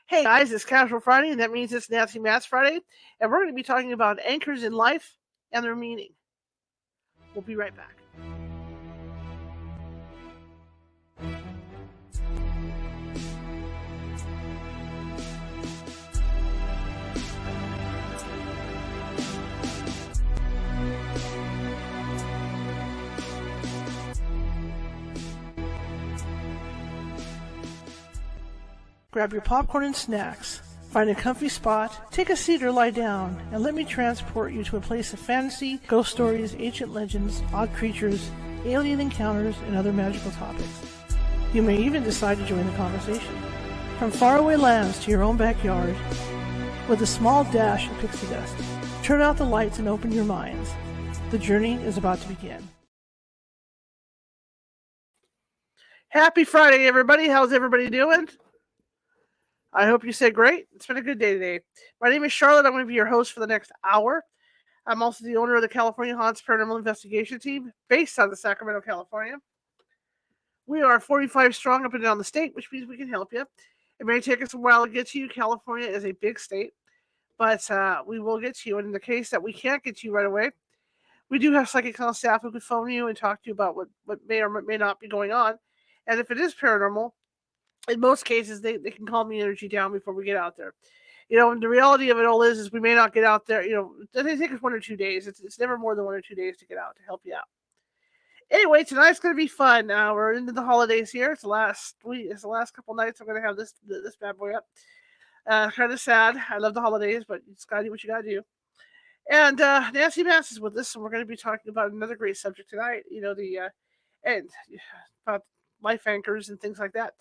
Hey guys, it's Casual Friday, and that means it's Nancy Matt's Friday, and we're going to be talking about anchors in life and their meaning. We'll be right back. Grab your popcorn and snacks. Find a comfy spot, take a seat or lie down, and let me transport you to a place of fantasy, ghost stories, ancient legends, odd creatures, alien encounters, and other magical topics. You may even decide to join the conversation. From faraway lands to your own backyard, with a small dash of pixie dust, turn out the lights and open your minds. The journey is about to begin. Happy Friday, everybody. How's everybody doing? I hope you said great. It's been a good day today. My name is Charlotte. I'm going to be your host for the next hour. I'm also the owner of the California Haunts Paranormal Investigation Team, based out of Sacramento, California. We are 45 strong up and down the state, which means we can help you. It may take us a while to get to you. California is a big state, but we will get to you. And in the case that we can't get to you right away, we do have psychics on staff who could phone you and talk to you about what may or may not be going on. And if it is paranormal, in most cases, they can calm the energy down before we get out there. And the reality of it all is we may not get out there. It may take us 1 or 2 days. It's never more than 1 or 2 days to get out to help you out. Anyway, tonight's going to be fun. We're into the holidays here. It's the last week. It's the last couple nights I'm going to have this bad boy up. Kind of sad. I love the holidays, but you just got to do what you got to do. And Nancy Matz is with us, and we're going to be talking about another great subject tonight. And about life anchors and things like that.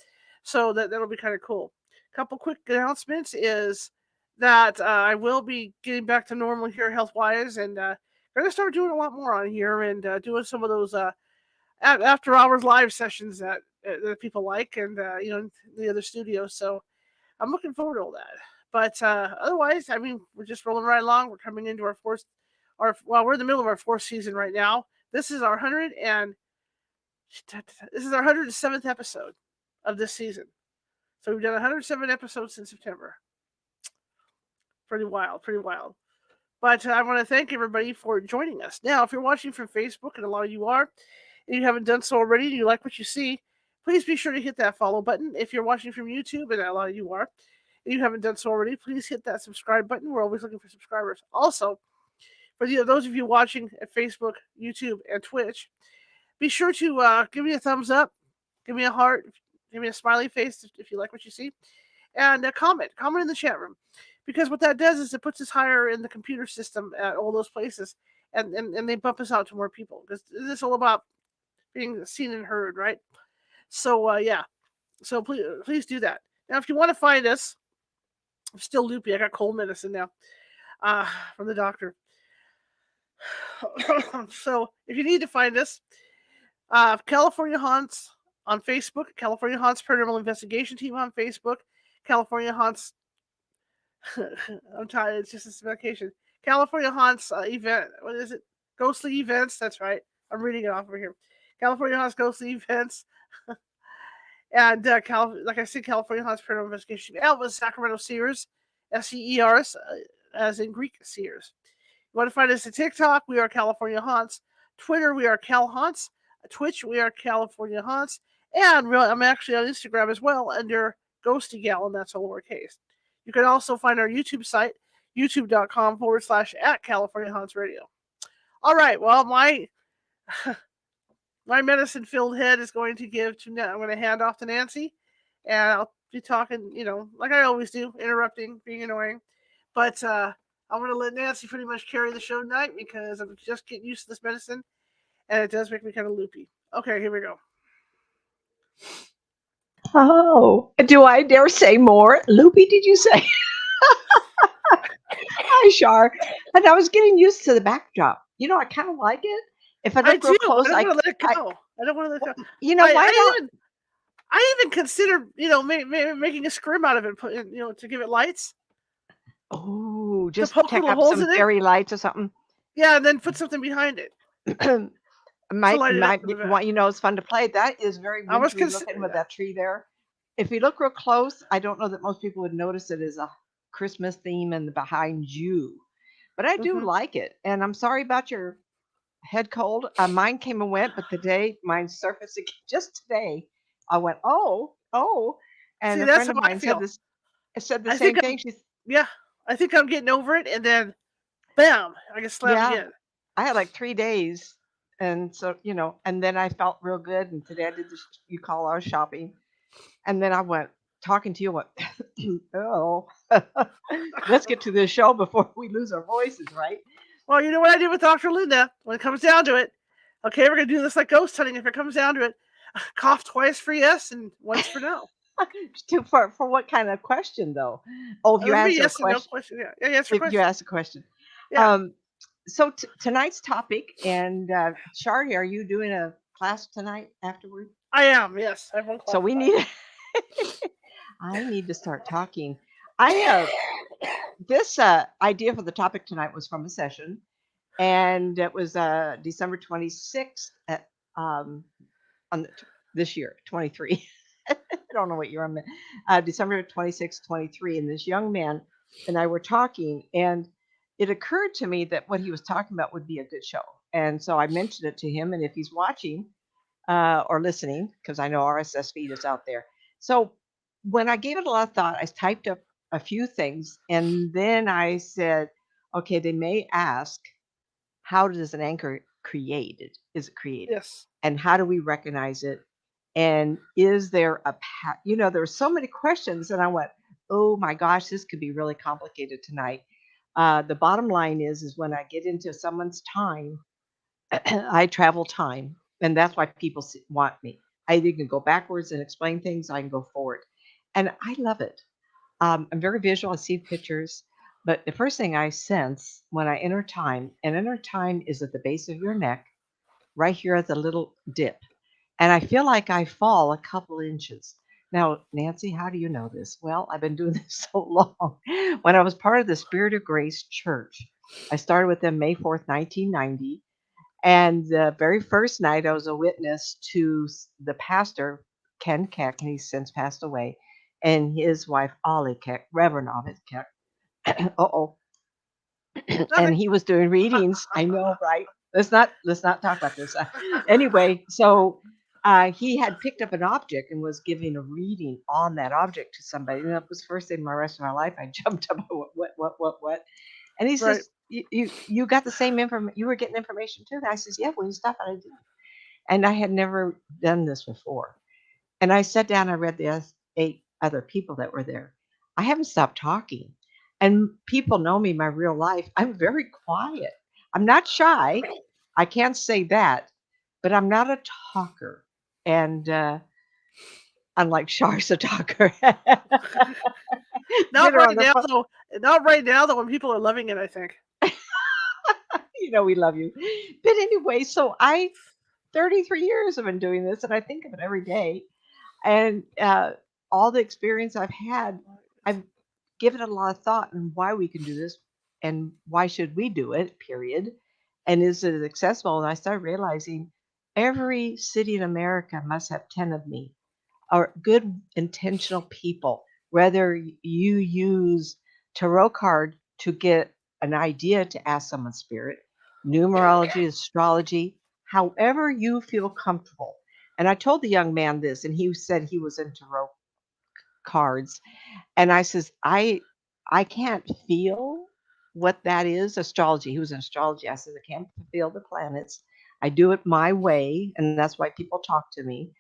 So that'll be kind of cool. A couple quick announcements is that I will be getting back to normal here health-wise, and going to start doing a lot more on here and doing some of those after-hours live sessions that people like, and the other studios. So I'm looking forward to all that. But otherwise, we're just rolling right along. We're coming into we're in the middle of our 4th season right now. This is our 107th episode of this season. So we've done 107 episodes since September. Pretty wild. But I want to thank everybody for joining us. Now, if you're watching from Facebook, and a lot of you are, and you haven't done so already, and you like what you see, please be sure to hit that follow button. If you're watching from YouTube, and a lot of you are, and you haven't done so already, please hit that subscribe button. We're always looking for subscribers. Also, for those of you watching at Facebook, YouTube, and Twitch, be sure to give me a thumbs up, give me a heart, give me a smiley face if you like what you see, and comment in the chat room, because what that does is it puts us higher in the computer system at all those places, and they bump us out to more people, because this is all about being seen and heard, right? So yeah, so please do that. Now, if you want to find us, I'm still loopy. I got cold medicine now from the doctor. So if you need to find us, California Haunts on Facebook, California Haunts Paranormal Investigation Team on Facebook, California Haunts. I'm tired. It's just this vacation. California Haunts event. What is it? Ghostly Events. That's right. I'm reading it off over here. California Haunts Ghostly Events. And like I said, California Haunts Paranormal Investigation Team. With Sacramento Seers, SEERs, as in Greek Seers. You want to find us at TikTok? We are California Haunts. Twitter, we are Cal Haunts. Twitch, we are California Haunts. And I'm actually on Instagram as well under Ghosty Gal, and that's all lowercase. You can also find our YouTube site, youtube.com/@California Haunts Radio. All right, well, my medicine-filled head is going to I'm going to hand off to Nancy, and I'll be talking, like I always do, interrupting, being annoying. But I'm going to let Nancy pretty much carry the show tonight, because I'm just getting used to this medicine, and it does make me kind of loopy. Okay, here we go. Oh, do I dare say more? Loopy, did you say? Hi, Char. And I was getting used to the backdrop. I kind of like it. If I look real close, I don't want to let it go. I don't want to let it go. Why not? I even consider, making a scrim out of it, to give it lights. Oh, just take up some fairy lights or something. Yeah, and then put something behind it. It's fun to play. That is very wintry looking with that tree there. if you look real close, I don't know that most people would notice it as a Christmas theme in the behind you, but I do Hmm. like it. And I'm sorry about your head cold. Mine came and went, but today mine surfaced again. Just today, I went, oh, and See, a that's friend how of I mine feel. said the I think same I'm, thing. She's yeah, I think I'm getting over it, and then bam, I get slammed yeah. again. I had like 3 days, and so and then I felt real good. And today I did this you call our shopping, and then I went talking to you. Went, oh, let's get to this show before we lose our voices, right? Well, you know what I did with Dr. Linda when it comes down to it. Okay, we're gonna do this like ghost hunting. If it comes down to it, cough twice for yes and once for no. For what kind of question though? Oh, if you It'll be answer a yes and no question, question. Yeah, yeah, yes for if you question. ask a question. Yeah, Um, so tonight's topic, and Shari, are you doing a class tonight afterward? I am. Yes, I have one So class we tonight. need. I need to start talking. I This idea for the topic tonight was from a session, and it was December 26th at, on this year, 23. I don't know what year I'm in. December 26th, 23. And this young man and I were talking, and it occurred to me that what he was talking about would be a good show. And so I mentioned it to him. And if he's watching or listening, because I know RSS feed is out there. So when I gave it a lot of thought, I typed up a few things, and then I said, okay, they may ask, how does an anchor created? Is it created? Yes. And how do we recognize it? And is there a there were so many questions, and I went, oh my gosh, this could be really complicated tonight. The bottom line is when I get into someone's time, I travel time, and that's why people want me. I either can go backwards and explain things, I can go forward, and I love it. I'm very visual. I see pictures, but the first thing I sense when I enter time, and enter time is at the base of your neck, right here at the little dip, and I feel like I fall a couple inches. Now, Nancy, how do you know this? Well, I've been doing this so long. When I was part of the Spirit of Grace Church, I started with them May 4th, 1990. And the very first night, I was a witness to the pastor, Ken Keck, and he's since passed away, and his wife, Ollie Keck, Reverend Ollie Keck. Uh-oh. And Nothing. he was doing readings. I know, right? Let's not talk about this. Anyway, so he had picked up an object and was giving a reading on that object to somebody. And that was the first thing in my rest of my life. I jumped up. What? And he Right. says, you got the same information. You were getting information too. And I says, yeah. When you stop, I did. And I had never done this before. And I sat down. I read the 8 other people that were there. I haven't stopped talking. And people know me, my real life. I'm very quiet. I'm not shy. I can't say that, but I'm not a talker. And unlike Char's a talker. Not Get her right on the now phone. though. Not right now though. When people are loving it, I think. We love you. But anyway, so 33 years I've been doing this, and I think of it every day. And all the experience I've had, I've given it a lot of thought and why we can do this and why should we do it, period. And is it accessible? And I started realizing every city in America must have 10 of me, or good intentional people. Whether you use tarot card to get an idea to ask someone's spirit, numerology, astrology, however you feel comfortable. And I told the young man this, and he said he was in tarot cards. And I says, I can't feel what that is. Astrology. He was in astrology. I said, I can't feel the planets. I do it my way, and that's why people talk to me.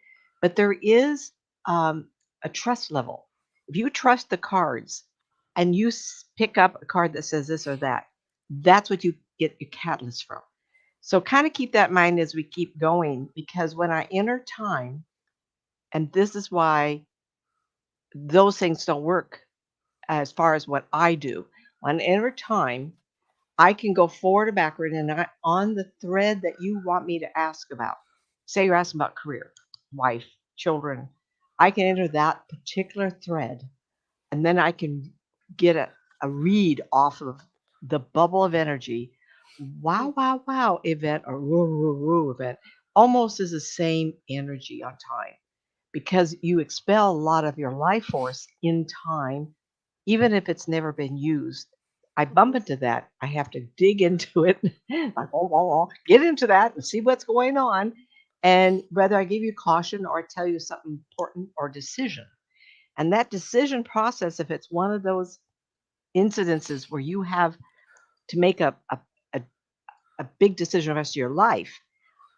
But there is a trust level. If you trust the cards and you pick up a card that says this or that, that's what you get your catalyst from. So kind of keep that in mind as we keep going, because when I enter time, and this is why those things don't work as far as what I do. On every time, I can go forward or backward, and on the thread that you want me to ask about. Say you're asking about career, wife, children. I can enter that particular thread, and then I can get a read off of the bubble of energy. Wow, wow, wow event, or woo, woo, woo event almost is the same energy on time. because you expel a lot of your life force in time, even if it's never been used. I bump Mhm. into that. I have to dig into it, like, get into that and see what's going on. And whether I give you caution or tell you something important or decision. And that decision process, if it's one of those incidences where you have to make a, a big decision the rest of your life,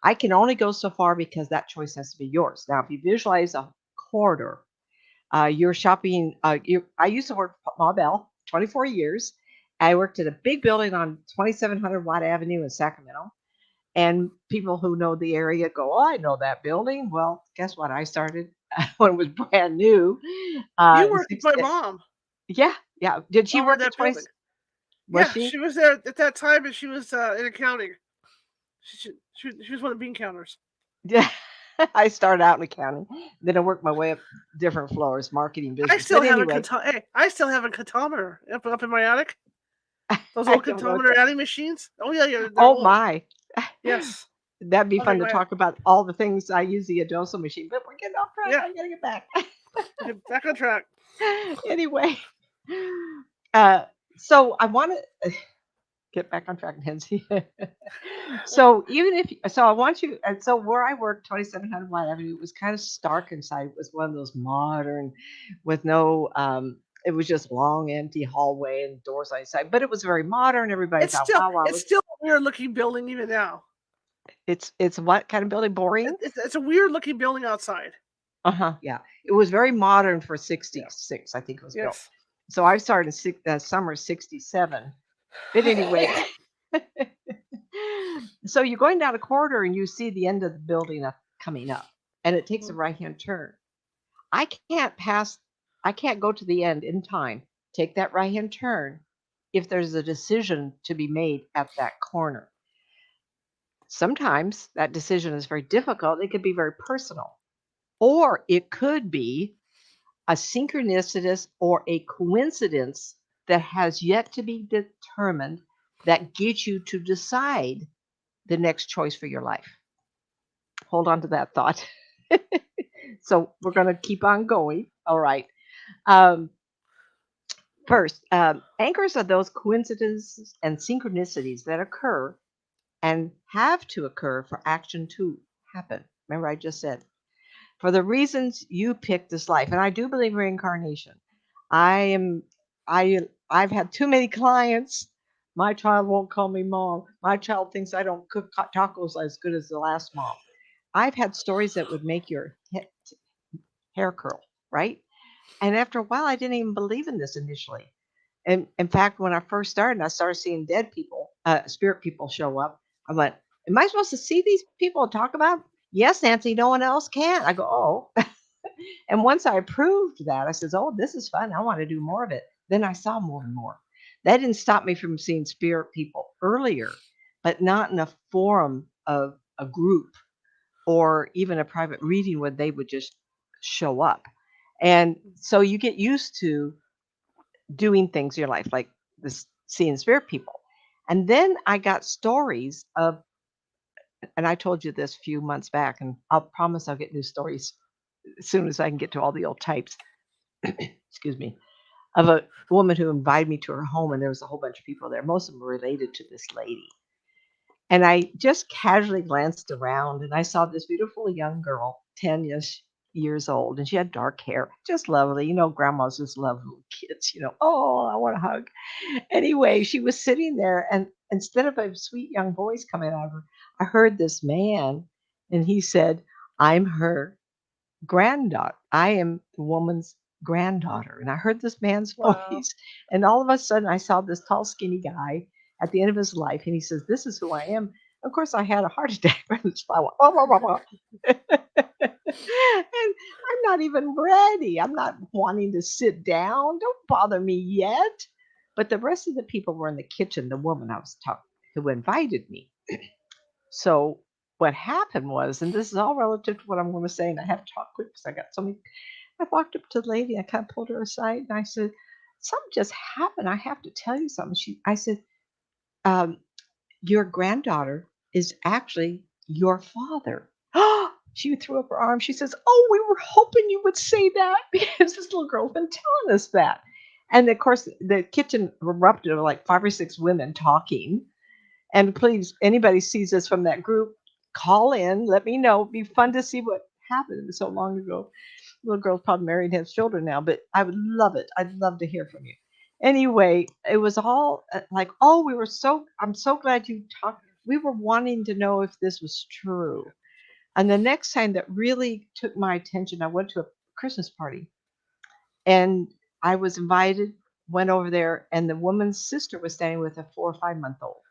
I can only go so far because that choice has to be yours. Now, if you visualize a corridor, you're shopping. I used to work for Ma Bell 24 years. I worked at a big building on 2700 Watt Avenue in Sacramento. And people who know the area go, "Oh, I know that building." Well, guess what? I started when it was brand new. You In worked with my 60, mom yeah, yeah. Did she over in work at that 20? building. Was Yeah, she? she was there at that time, and she was in accounting. She was one of the bean counters. Yeah. I started out in accounting. Then I worked my way up different floors, marketing, I business. still But have a anyway, Hey, I still have a catometer up in my attic. Those I old don't know what catometer that. adding machines. Oh yeah, yeah, they're Oh old. my. Yes. That'd be Okay, fun go to ahead. talk about all the things I use the Adoso machine, but we're getting off track. Yeah. I gotta get back. Okay, back on track. Anyway, uh, so I want to get back on track, Nancy. So even if so, I want you. And so where I worked, 2700 White Avenue, was kind of stark inside. It was one of those modern, with no. It was just long, empty hallway and doors on the side, but it was very modern. Everybody thought, "Wow, wow, It's still a weird looking building even now. it's what kind of building? Boring." It's a weird looking building outside. Uh-huh, yeah. It was very modern for Yeah. 66, I think it was built. Yes. So I started in summer 67. But anyway, so you're going down a corridor and you see the end of the building coming up, and it takes a Mhm. right-hand turn. I can't pass, I can't go to the end in time, take that right-hand turn if there's a decision to be made at that corner. Sometimes that decision is very difficult. It could be very personal, or it could be a synchronicitous or a coincidence that has yet to be determined that gets you to decide the next choice for your life. Hold on to that thought. So we're going to keep on going. All right. Um, First, anchors are those coincidences and synchronicities that occur and have to occur for action to happen. Remember, I just said for the reasons you picked this life. And I do believe in reincarnation. I am I've had too many clients. My child won't call me mom. My child thinks I don't cook tacos as good as the last mom. I've had stories that would make your hair curl, right? And after a while, I didn't even believe in this initially. And in fact, when I first started, I started seeing dead people, spirit people show up. I went, "Am I supposed to see these people and talk about 'em?" "Yes, Nancy, no one else can." I go, "Oh." And once I proved that, I says, "Oh, this is fun. I want to do more of it." Then I saw more and more. That didn't stop me from seeing spirit people earlier, but not in a forum of a group or even a private reading where they would just show up. And so you get used to doing things in your life, like this seeing spirit people. And then I got stories of, and I told you this a few months back, and I'll promise I'll get new stories as soon as I can get to all the old types. Excuse me, of a woman who invited me to her home, and there was a whole bunch of people there. Most of them were related to this lady. And I just casually glanced around and I saw this beautiful young girl, 10-ish years old, and she had dark hair, just lovely. Grandmas just love little kids. Oh, I want to hug. Anyway, she was sitting there, and instead of a sweet young voice coming out of her, I heard this man, and he said, "I'm her granddaughter. I am the woman's granddaughter." And I heard this man's Wow. voice. And all of a sudden, I saw this tall, skinny guy at the end of his life. And he says, "This is who I am." Of course, I had a heart attack from this. I went, "Oh, blah, blah, blah." And I'm not even ready. I'm not wanting to sit down. Don't bother me yet. But the rest of the people were in the kitchen, the woman I was talking who invited me. So what happened was, and this is all relative to what I'm going to say, and I have to talk quick because I got so many. I walked up to the lady, I kind of pulled her aside, and I said, "Something just happened. I have to tell you something." I said, um, "Your granddaughter is actually your father." She threw up her arm. She says, "Oh, we were hoping you would say that because this little girl's been telling us that." And of course, the kitchen erupted of like 5 or 6 women talking. And please, anybody sees this from that group, call in. Let me know. It'd be fun to see what happened. It was so long ago. Little girl's probably married and has children now, but I would love it. I'd love to hear from you. Anyway, it was all like, oh, I'm so glad you talked. We were wanting to know if this was true. And the next time that really took my attention, I went to a Christmas party and I was invited, went over there, and the woman's sister was standing with a 4 or 5 month old.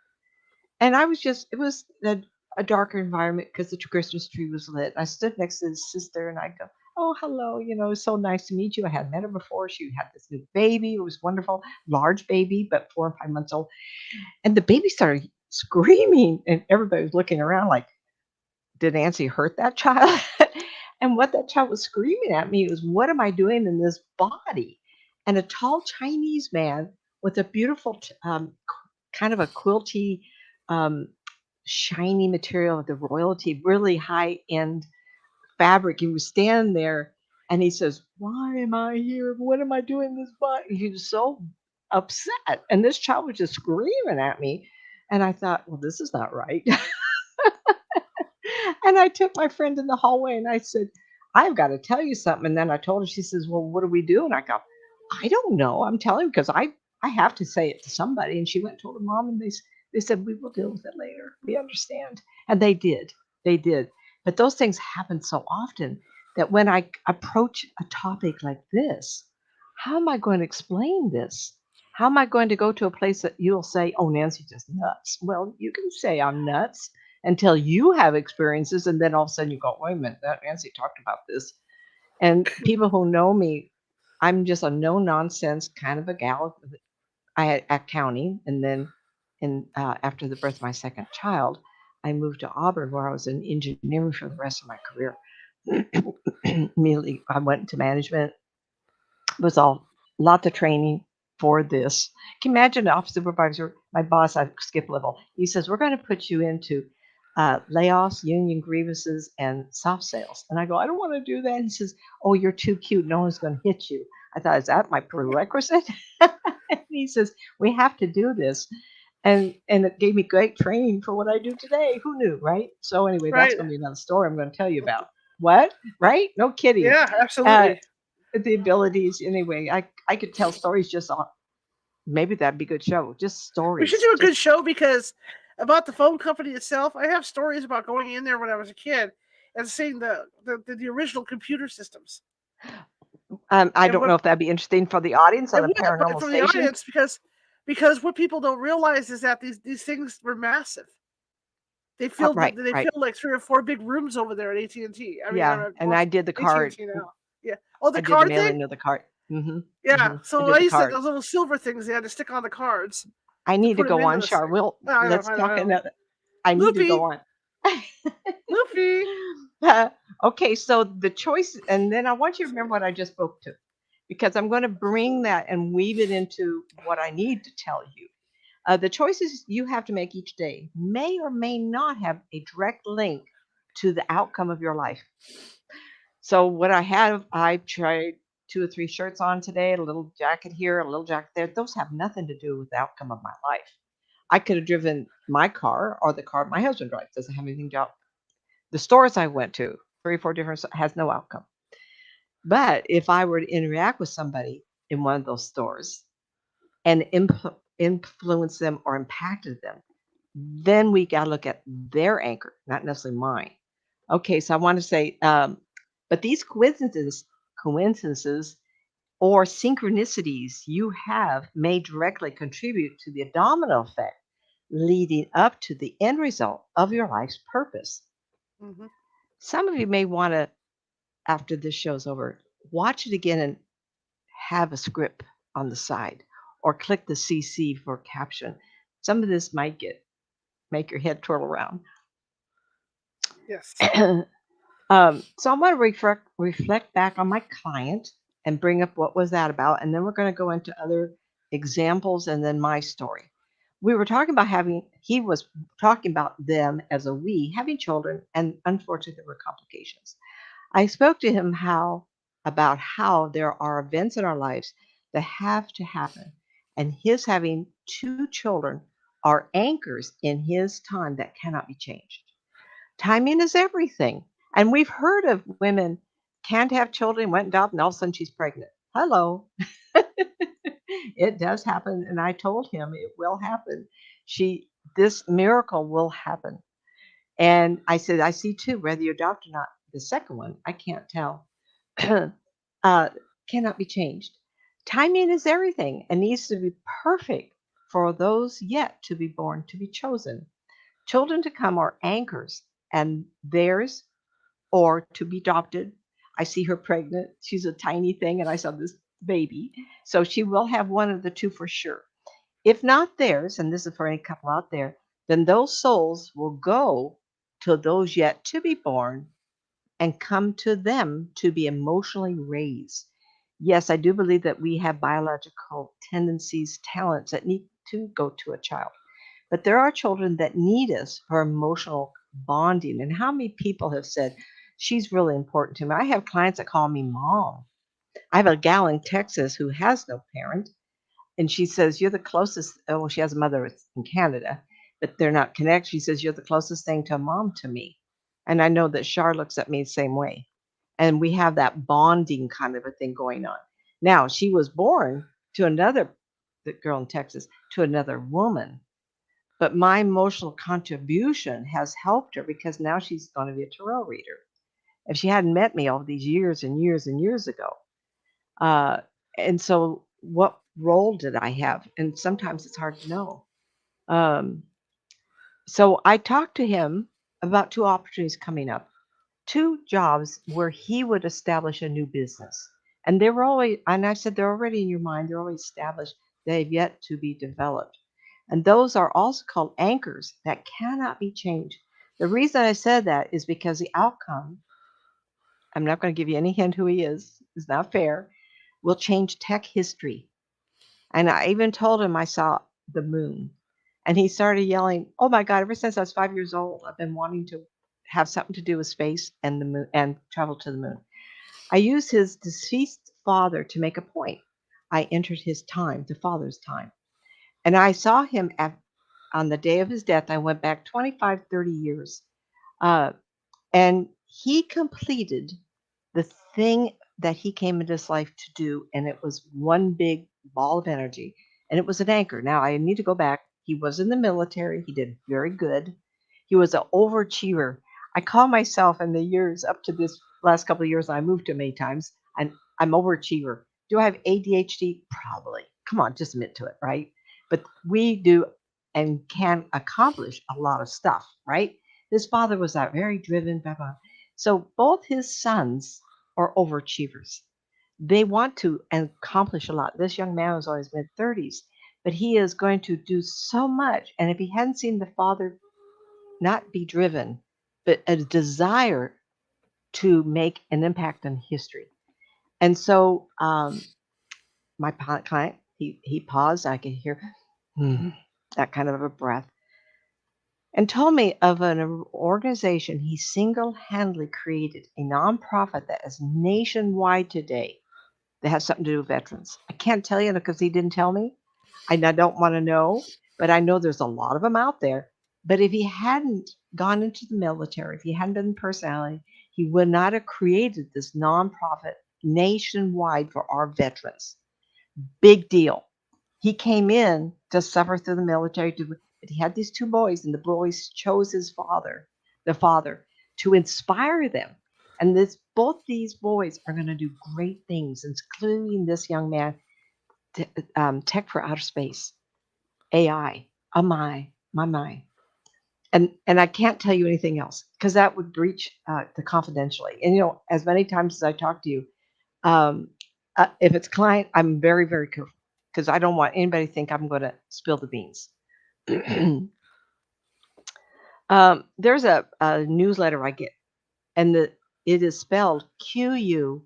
And I was just, it was a darker environment because the Christmas tree was lit. I stood next to his sister and I go, "Oh, hello. It's so nice to meet you. I had met her before. She had this new baby. It was wonderful. Large baby, but 4 or 5 months old." And the baby started screaming, and everybody was looking around like, did Nancy hurt that child? And what that child was screaming at me was, "What am I doing in this body?" And a tall Chinese man with a beautiful, kind of a quilty, um, shiny material of the royalty, really high end fabric. He was standing there and he says, "Why am I here? What am I doing in this body?" He was so upset. And this child was just screaming at me. And I thought, well, this is not right. And I took my friend in the hallway and I said, "I've got to tell you something." And then I told her, she says, "Well, what do we do?" And I go, "I don't know. I'm telling you because I have to say it to somebody." And she went and told her mom and they said, "We will deal with it later. We understand." And they did. They did. But those things happen so often that when I approach a topic like this, how am I going to explain this? How am I going to go to a place that you'll say, "Oh, Nancy's just nuts"? Well, you can say I'm nuts until you have experiences, and then all of a sudden you go, "Wait a minute, that Nancy talked about this." And people who know me, I'm just a no nonsense kind of a gal. I had accounting, and then after the birth of my second child, I moved to Auburn, where I was in engineering for the rest of my career. Immediately, I went into management. It was all lots of training for this. Can you imagine an office supervisor? My boss, I skip level. He says, "We're going to put you into layoffs, union grievances, and soft sales." And I go, "I don't want to do that." He says, "Oh, you're too cute. No one's going to hit you." I thought, is that my prerequisite? And he says, "We have to do this." And it gave me great training for what I do today. Who knew, right? So anyway, that's Right. going to be another story I'm going to tell you about. What? Right? No kidding. Yeah, Uh, absolutely. the abilities, anyway. I could tell stories just on. Maybe that'd be a good show. Just We should stories. do a good Just show because about the phone company itself, I have stories about going in there when I was a kid and seeing the original computer systems. I And don't know if that'd be interesting for the audience on it a would, but paranormal from the station. audience because what people don't realize is that these things were massive. Right, They right. filled like 3 or 4 big rooms over there at AT&T. I mean, Yeah, and well, I it's did the card. AT&T now. Yeah. Oh, the I did the card thing. mailing of the card. Yeah. I So did I the used to card. those little silver things they had to stick on the cards I to need to put them go into on, this Char. thing. Let's I talk know. another. I need to go Loopy, on. loopy. Okay, so the choice, and then I want you to remember what I just spoke to, because I'm going to bring that and weave it into what I need to tell you. The choices you have to make each day may or may not have a direct link to the outcome of your life. So what I tried 2 or 3 shirts on today, a little jacket here, a little jacket there. Those have nothing to do with the outcome of my life. I could have driven my car or the car my husband drives. Doesn't have anything to do. The stores I went to, 3 or 4 different, has no outcome. But if I were to interact with somebody in one of those stores and influence them or impacted them, then we got to look at their anchor, not necessarily mine. Okay, so I want to say, but these coincidences or synchronicities you have may directly contribute to the domino effect leading up to the end result of your life's purpose. Mm-hmm. Some of you may want to, after this show's over, watch it again and have a script on the side or click the CC for caption. Some of this might make your head twirl around. Yes. So I'm going to reflect back on my client and bring up what was that about, and then we're going to go into other examples and then my story. we were talking about having, he was talking about them as a we having children, and unfortunately, there were complications. I spoke to him about how there are events in our lives that have to happen, and his having two children are anchors in his time that cannot be changed. Timing is everything. And we've heard of women can't have children, went and adopted, and all of a sudden she's pregnant. Hello. It does happen. And I told him it will happen. This miracle will happen. And I said, I see too, whether you adopt or not. The second one, I can't tell, uh, cannot be changed. Timing is everything and needs to be perfect for those yet to be born, to be chosen. Children to come are anchors, and theirs or to be adopted. I see her pregnant. She's a tiny thing, and I saw this baby. So she will have one of the two for sure. If not theirs, and this is for any couple out there, then those souls will go to those yet to be born and come to them to be emotionally raised. Yes, I do believe that we have biological tendencies, talents that need to go to a child. But there are children that need us for emotional bonding. And how many people have said, she's really important to me? I have clients that call me mom. I have a gal in Texas who has no parent, and she says, you're the closest. Oh, well, she has a mother in Canada, but they're not connected. She says, you're the closest thing to a mom to me. And I know that Char looks at me the same way. And we have that bonding kind of a thing going on. Now, she was born to the girl in Texas, to another woman. But my emotional contribution has helped her because now she's going to be a tarot reader. If she hadn't met me all these years and years and years ago, uh, and so what role did I have? And sometimes it's hard to know. Um, so I talked to him about two opportunities coming up, two jobs where he would establish a new business. And they were always, and I said, they're already in your mind, they're already established, they've yet to be developed. And those are also called anchors that cannot be changed. The reason I said that is because the outcome, I'm not going to give you any hint who he is, it's not fair, will change tech history. And I even told him I saw the moon. And he started yelling, oh my God, ever since I was 5 years old, I've been wanting to have something to do with space and the moon and travel to the moon. I used his deceased father to make a point. I entered his time, the father's time. And I saw him on the day of his death. I went back 25, 30 years. Uh, and he completed the thing that he came into this life to do, and it was one big ball of energy, and it was an anchor. Now, I need to go back. He was in the military. He did very good. He was an overachiever. I call myself in the years up to this last couple of years, I moved to many times, and I'm overachiever. Do I have ADHD? Probably. Come on, just admit to it, right? But we do and can accomplish a lot of stuff, right? His father was that very driven, blah, blah. So both his sons are overachievers. They want to accomplish a lot. This young man was on his mid 30s, but he is going to do so much. And if he hadn't seen the father not be driven, but a desire to make an impact on history. And so my client, he paused. I could hear that kind of a breath, and told me of an organization he single-handedly created, a nonprofit that is nationwide today that has something to do with veterans. I can't tell you because he didn't tell me. I don't want to know, but I know there's a lot of them out there. But if he hadn't gone into the military, if he hadn't been personality, he would not have created this nonprofit nationwide for our veterans. Big deal. He came in to suffer through the military, but he had these two boys, and the boys chose his father, the father, to inspire them. And both these boys are going to do great things, including this young man, tech for outer space, AI. Oh my mind. And I can't tell you anything else because that would breach the confidentially. And as many times as I talk to you, um, if it's client, I'm very, very careful because I don't want anybody to think I'm going to spill the beans. There's a newsletter I get, and it is spelled QUORA.com.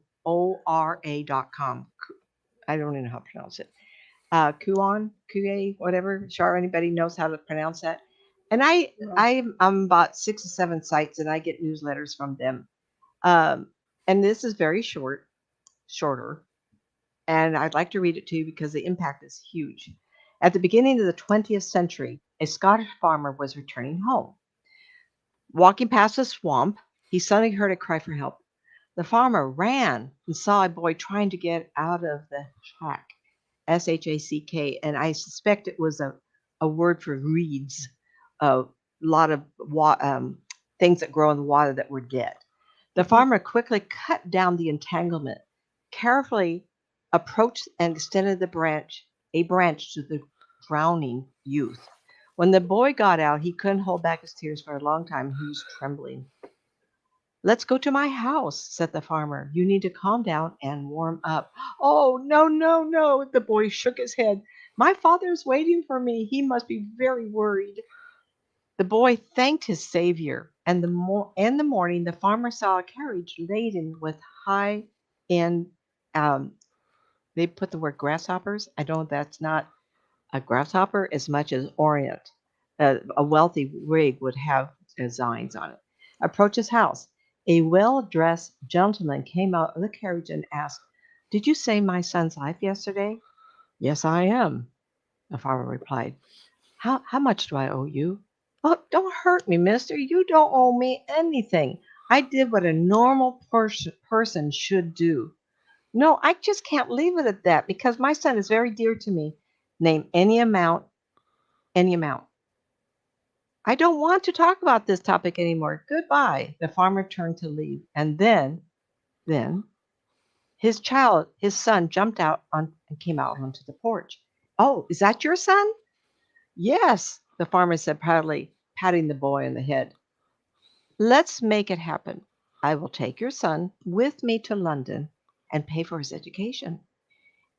I don't even know how to pronounce it. Kuan, whatever. Sure, anybody knows how to pronounce that? And No. I'm about 6 or 7 sites, and I get newsletters from them. Um, and this is very shorter, and I'd like to read it to you because the impact is huge. At the beginning of the 20th century, a Scottish farmer was returning home. Walking past a swamp, he suddenly heard a cry for help. The farmer ran and saw a boy trying to get out of the shack, SHACK, and I suspect it was a word for reeds, a lot of things that grow in the water that were dead. The Mhm. farmer quickly cut down the entanglement, carefully approached and extended a branch to the drowning youth. When the boy got out, he couldn't hold back his tears for a long time. He was trembling. Let's go to my house, said the farmer. You need to calm down and warm up. Oh, no, no, no. The boy shook his head. My father's waiting for me. He must be very worried. The boy thanked his savior, and in the morning the farmer saw a carriage laden with high end. Um, they put the word grasshoppers. I don't. That's not a grasshopper as much as Orient. A wealthy rig would have designs on it. Approached his house. A well dressed gentleman came out of the carriage and asked, Did you save my son's life yesterday? Yes, I am, the farmer replied. How much do I owe you? Oh, don't hurt me, mister. You don't owe me anything. I did what a normal person should do. No, I just can't leave it at that because my son is very dear to me. Name any amount, any amount. I don't want to talk about this topic anymore. Goodbye. The farmer turned to leave. And then his son jumped out and came out onto the porch. Oh, is that your son? Yes, the farmer said proudly, patting the boy on the head. Let's make it happen. I will take your son with me to London and pay for his education.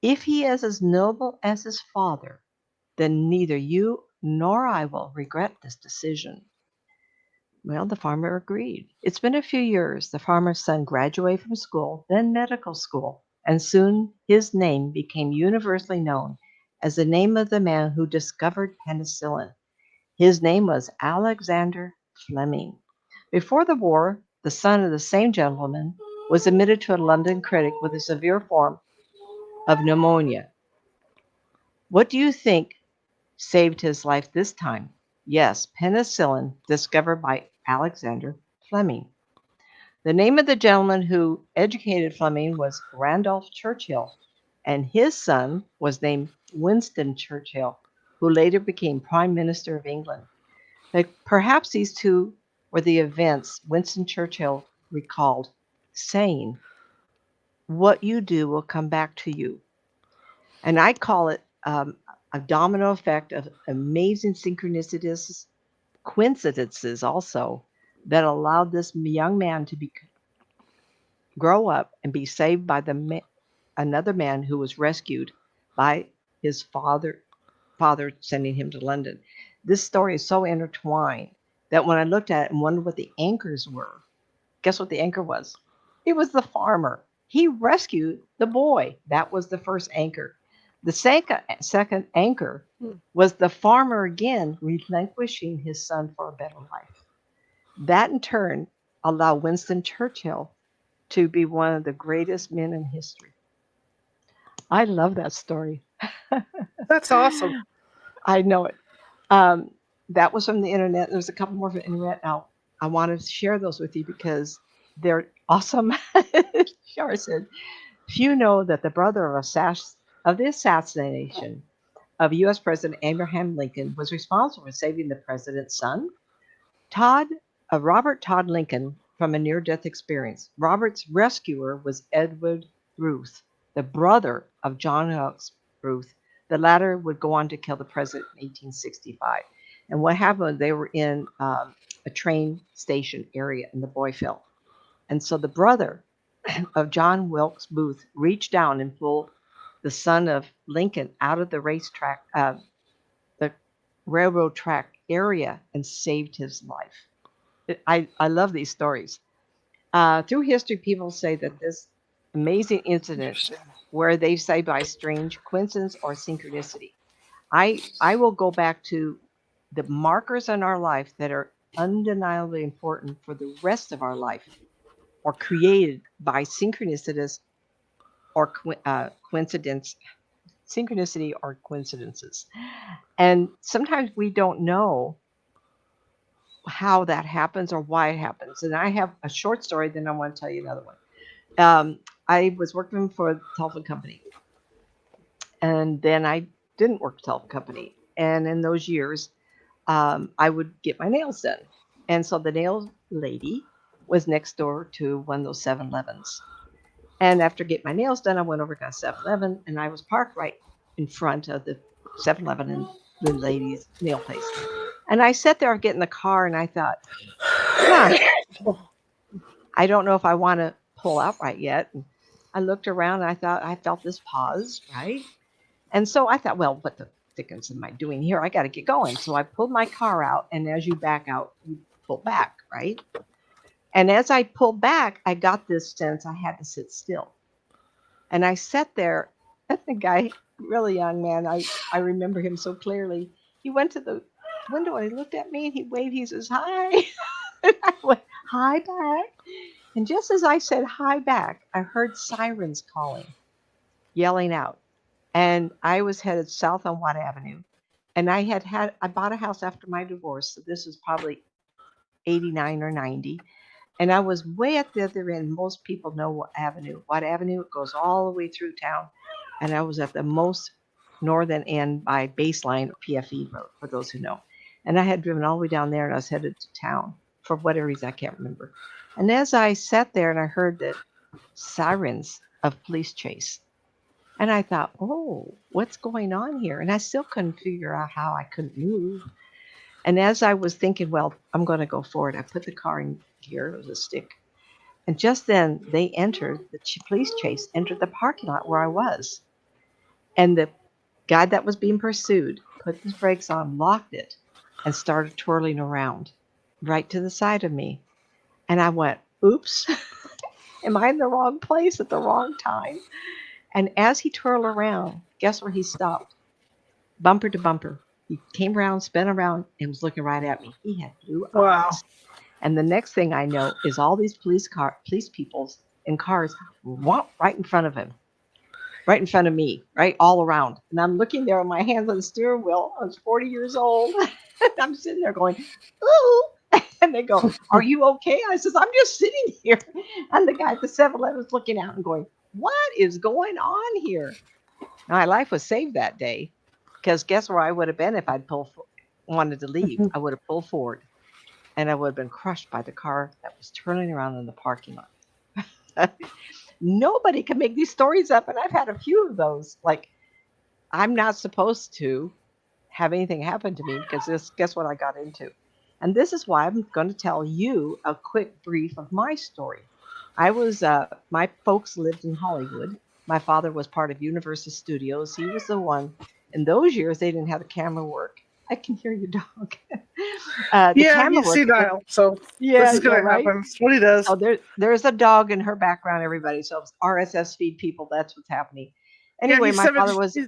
If he is as noble as his father, then neither you nor I will regret this decision. Well, the farmer agreed. It's been a few years. The farmer's son graduated from school, then medical school, and soon his name became universally known as the name of the man who discovered penicillin. His name was Alexander Fleming. Before the war, the son of the same gentleman was admitted to a London clinic with a severe form of pneumonia. What do you think saved his life this time? Yes, penicillin, discovered by Alexander Fleming. The name of the gentleman who educated Fleming was Randolph Churchill, and his son was named Winston Churchill, who later became Prime Minister of England. Perhaps these two were the events Winston Churchill recalled, saying, What you do will come back to you. And I call it a domino effect of amazing synchronicities, coincidences also, that allowed this young man to grow up and be saved by another man who was rescued by his father sending him to London. This story is so intertwined that when I looked at it and wondered what the anchors were, guess what the anchor was? It was the farmer. He rescued the boy. That was the first anchor. The second anchor Hmm. was the farmer again relinquishing his son for a better life. That in turn allowed Winston Churchill to be one of the greatest men in history. I love that story. That's awesome. I know it. Um, that was from the internet. There's a couple more from the internet. Now, I wanted to share those with you because they're awesome. Shar said, few know that the brother of the assassination of U.S. President Abraham Lincoln was responsible for saving the president's son, Todd, Robert Todd Lincoln, from a near-death experience. Robert's rescuer was Edward Ruth, the brother of John Wilkes Ruth. The latter would go on to kill the president in 1865. And what happened? They were in a train station area, and the boy fell. And so the brother of John Wilkes Booth reached down and pulled the son of Lincoln out of the racetrack, the railroad track area, and saved his life. I love these stories. Through history, people say that this amazing incident Interesting. where they say by strange coincidence or synchronicity. I will go back to the markers in our life that are undeniably important for the rest of our life or created by synchronicities or coincidence, synchronicity or coincidences. And sometimes we don't know how that happens or why it happens. And I have a short story, then I want to tell you another one. I was working for a telephone company, and then I didn't work for a telephone company. And in those years, I would get my nails done. And so the nail lady was next door to one of those 7-Elevens. And after getting my nails done, I went over to 7-Eleven, and I was parked right in front of the 7-Eleven and the lady's nail place. And I sat there getting the car, and I thought, huh, I don't know if I want to pull out right yet. And I looked around, and I felt this pause, right? And so I thought, well, what the dickens am I doing here? I got to get going. So I pulled my car out, and as you back out, you pull back, right? And as I pulled back, I got this sense I had to sit still. And I sat there, and the guy, really young man, I remember him so clearly. He went to the window and he looked at me and he waved, he says, hi. And I went, hi back. And just as I said hi back, I heard sirens calling, yelling out. And I was headed south on Watt Avenue. And I bought a house after my divorce. So this was probably 89 or 90. And I was way at the other end. Most people know what avenue. Watt Avenue, it goes all the way through town. And I was at the most northern end by Baseline or PFE Road, for those who know. And I had driven all the way down there and I was headed to town for whatever reason, I can't remember. And as I sat there and I heard the sirens of police chase, and I thought, oh, what's going on here? And I still couldn't figure out how I couldn't move. And as I was thinking, well, I'm going to go forward, I put the car in gear. It was a stick. And just then they entered, the police chase entered the parking lot where I was. And the guy that was being pursued put his brakes on, locked it, and started twirling around right to the side of me. And I went, oops, am I in the wrong place at the wrong time? And as he twirled around, guess where he stopped? Bumper to bumper. He came around, spun around, and was looking right at me. He had blue Wow. eyes. And the next thing I know is all these police people in cars right in front of him, right in front of me, right all around. And I'm looking there with my hands on the steering wheel. I was 40 years old. I'm sitting there going, ooh. And they go, are you okay? I says, I'm just sitting here. And the guy at the 7-Eleven was looking out and going, what is going on here? My life was saved that day, because guess where I would have been if I'd wanted to leave? I would have pulled forward, and I would have been crushed by the car that was turning around in the parking lot. Nobody can make these stories up, and I've had a few of those. Like, I'm not supposed to have anything happen to me because guess what I got into? And this is why I'm going to tell you a quick brief of my story. I was, my folks lived in Hollywood. My father was part of Universal Studios. He was the one, in those years, they didn't have the camera work. I can hear your dog. The Yeah, camera he's work. senile, so Yeah, this is going to right. happen. That's what he does. Oh, there's a dog in her background, everybody. So RSS feed people, that's what's happening. Anyway, my father was.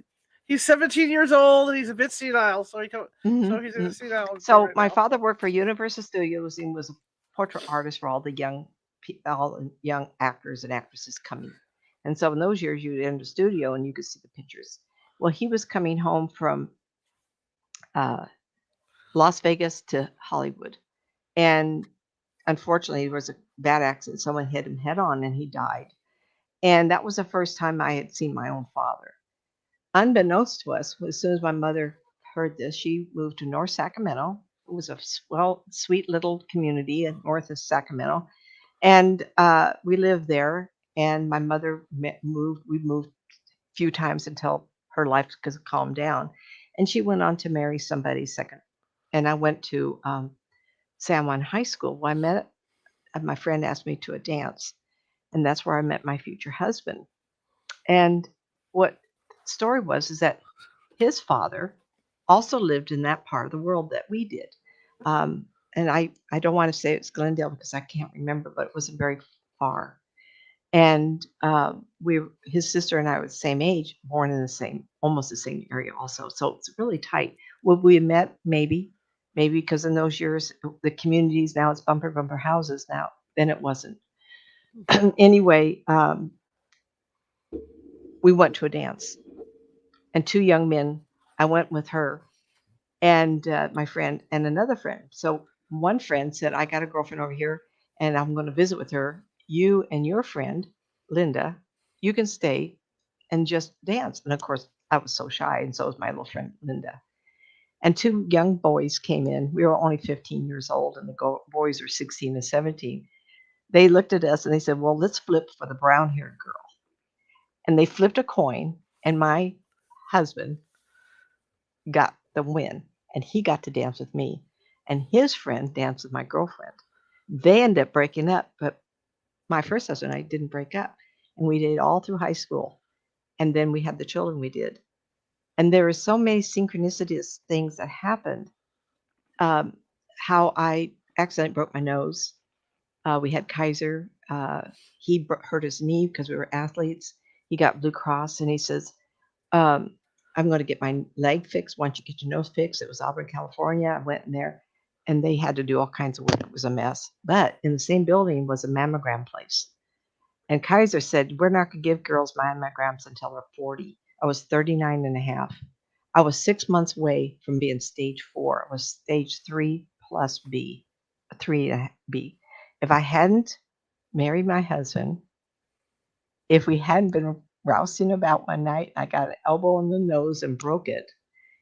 He's 17 years old and he's a bit senile, so he's in a senile. So right my now. father worked for Universal Studios and was a portrait artist for all the young actors and actresses coming. And so in those years, you would enter the studio and you could see the pictures. Well, he was coming home from Las Vegas to Hollywood, and unfortunately, there was a bad accident. Someone hit him head on, and he died. And that was the first time I had seen my own father. Unbeknownst to us, as soon as my mother heard this, she moved to North Sacramento. It was a sweet little community north of Sacramento. And we lived there. And my mother moved. We moved a few times until her life calmed down. And she went on to marry somebody second. And I went to San Juan High School. Well, I met my friend asked me to a dance. And that's where I met my future husband. And what the story was is that his father also lived in that part of the world that we did. And I don't want to say it's Glendale because I can't remember, but it wasn't very far. And his sister and I were the same age, born in the same, almost the same area also. So it's really tight. Would we have met? Maybe because in those years, the communities now it's bumper houses now. Then it wasn't. Anyway, we went to a dance, and two young men. I went with her and my friend and another friend. So one friend said, "I got a girlfriend over here, and I'm going to visit with her. You and your friend, Linda, you can stay and just dance." And of course, I was so shy, and so was my little friend Linda. And two young boys came in. We were only 15 years old, and the boys were 16 and 17. They looked at us and they said, "Well, let's flip for the brown haired girl." And they flipped a coin, and my husband got the win, and he got to dance with me. And his friend danced with my girlfriend. They ended up breaking up, but my first husband and I didn't break up. And we did all through high school. And then we had the children we did. And there were so many synchronicities things that happened. Um, how I accidentally broke my nose. We had Kaiser. He hurt his knee because we were athletes. He got Blue Cross, and he says, um, "I'm going to get my leg fixed. Once you get your nose fixed," it was Auburn, California. I went in there, and they had to do all kinds of work. It was a mess. But in the same building was a mammogram place. And Kaiser said, "We're not going to give girls mammograms until they're 40. I was 39 and a half. I was 6 months away from being stage 4. I was stage 3 plus B, 3B. If I hadn't married my husband, if we hadn't been rousing about one night, I got an elbow in the nose and broke it.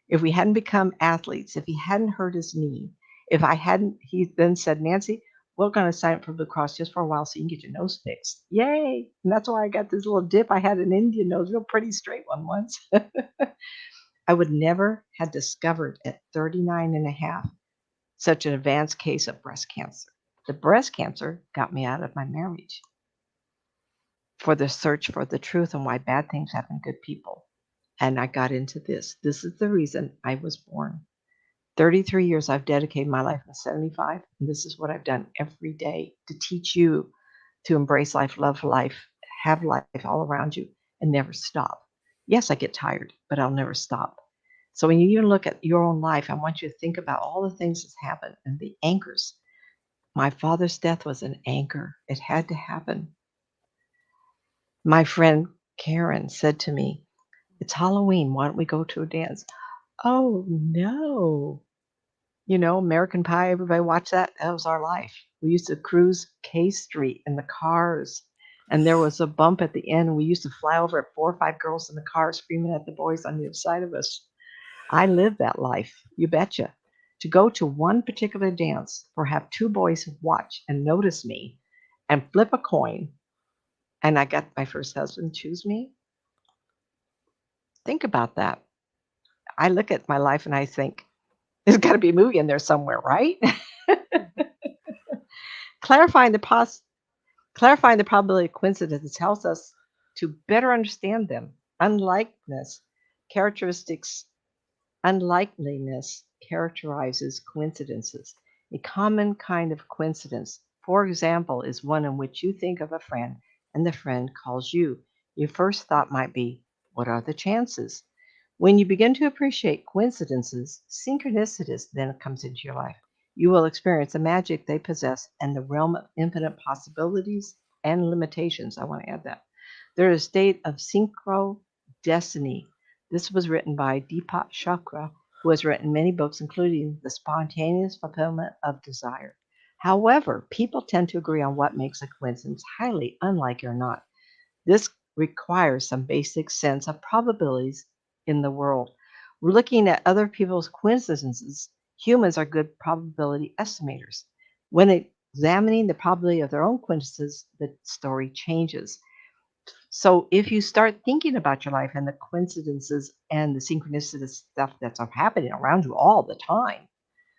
If we hadn't become athletes, if he hadn't hurt his knee, if I hadn't, he then said, "Nancy, we're going to sign up for Blue Cross just for a while so you can get your nose fixed." Yay. And that's why I got this little dip. I had an Indian nose, real pretty straight one once. I would never have discovered at 39 and a half such an advanced case of breast cancer. The breast cancer got me out of my marriage for the search for the truth and why bad things happen to good people. And I got into this. This is the reason I was born. 33 years I've dedicated my life. I'm 75, and this is what I've done every day to teach you to embrace life, love life, have life all around you, and never stop. Yes, I get tired, but I'll never stop. So when you even look at your own life, I want you to think about all the things that's happened and the anchors. My father's death was an anchor. It had to happen. My friend Karen said to me, "It's Halloween. Why don't we go to a dance?" Oh, no. American Pie, everybody watched that? That was our life. We used to cruise K Street in the cars, and there was a bump at the end, and we used to fly over at 4 or 5 girls in the car screaming at the boys on the other side of us. I lived that life, you betcha. To go to one particular dance or have two boys watch and notice me and flip a coin, and I got my first husband choose me. Think about that. I look at my life and I think, there's got to be a movie in there somewhere, right? clarifying the pos- Clarifying the probability of coincidences helps us to better understand them. Unlikeness characteristics Unlikeliness characterizes coincidences. A common kind of coincidence, for example, is one in which you think of a friend and the friend calls you. Your first thought might be, "What are the chances?" When you begin to appreciate coincidences, synchronicities then comes into your life. You will experience the magic they possess and the realm of infinite possibilities and limitations. I want to add that. There is a state of synchro destiny. This was written by Deepak Chopra, who has written many books, including The Spontaneous Fulfillment of Desire. However, people tend to agree on what makes a coincidence highly unlikely or not. This requires some basic sense of probabilities in the world. We're looking at other people's coincidences. Humans are good probability estimators. When examining the probability of their own coincidences, the story changes. So if you start thinking about your life and the coincidences and the synchronicity stuff that's happening around you all the time,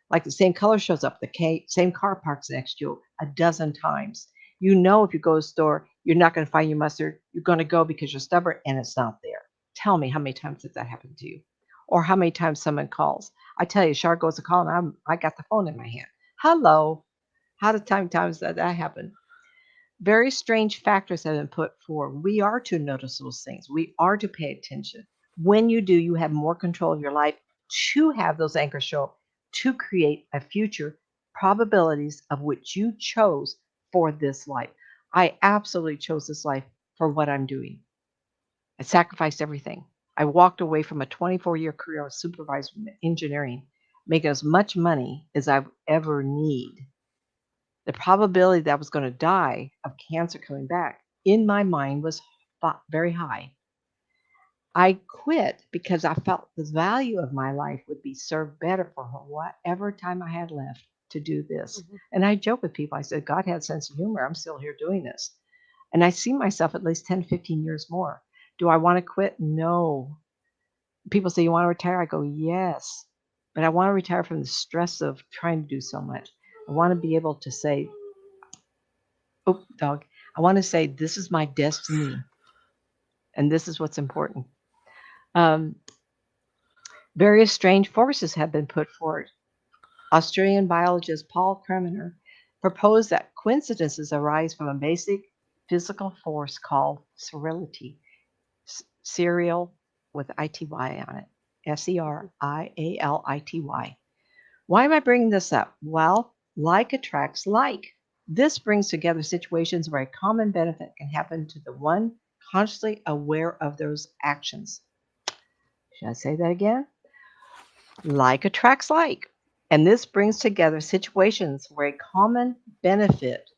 like the same color shows up, the same car parks next to you a dozen times. If you go to the store, you're not going to find your mustard. You're going to go because you're stubborn and it's not there. Tell me, how many times did that happen to you? Or how many times someone calls? I tell you, Char goes to call and I got the phone in my hand. Hello. How many times did that happen? Very strange factors have been put forward. We are to notice those things. We are to pay attention. When you do, you have more control of your life to have those anchors show up, to create a future probabilities of which you chose for this life. I absolutely chose this life for what I'm doing. I sacrificed everything. I walked away from a 24-year career as supervisor in engineering, making as much money as I would ever need. The probability that I was going to die of cancer coming back in my mind was very high. I quit because I felt the value of my life would be served better for whatever time I had left to do this. Mhm. And I joke with people. I said, God had a sense of humor. I'm still here doing this. And I see myself at least 10, 15 years more. Do I want to quit? No. People say, you want to retire? I go, yes. But I want to retire from the stress of trying to do so much. I want to be able to say, oh, dog, I want to say, this is my destiny. And this is what's important. Um, Various strange forces have been put forward. Australian biologist Paul Kremer proposed that coincidences arise from a basic physical force called seriality, serial with ity on it, seriality. Why am I bringing this up? Well, like attracts like. This brings together situations where a common benefit can happen to the one consciously aware of those actions. Should I say that again? Like attracts like. And this brings together situations where a common benefit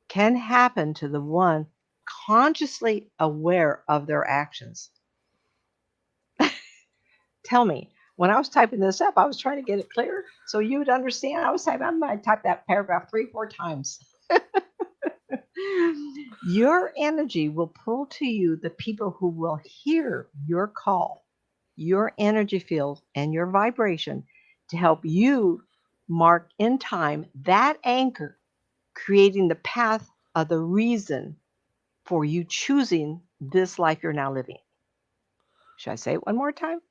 can happen to the one consciously aware of their actions. Tell me, when I was typing this up, I was trying to get it clear so you would understand. I might type that paragraph 3, 4 times. Your energy will pull to you the people who will hear your call, your energy field, and your vibration to help you mark in time that anchor, creating the path of the reason for you choosing this life you're now living. Should I say it one more time?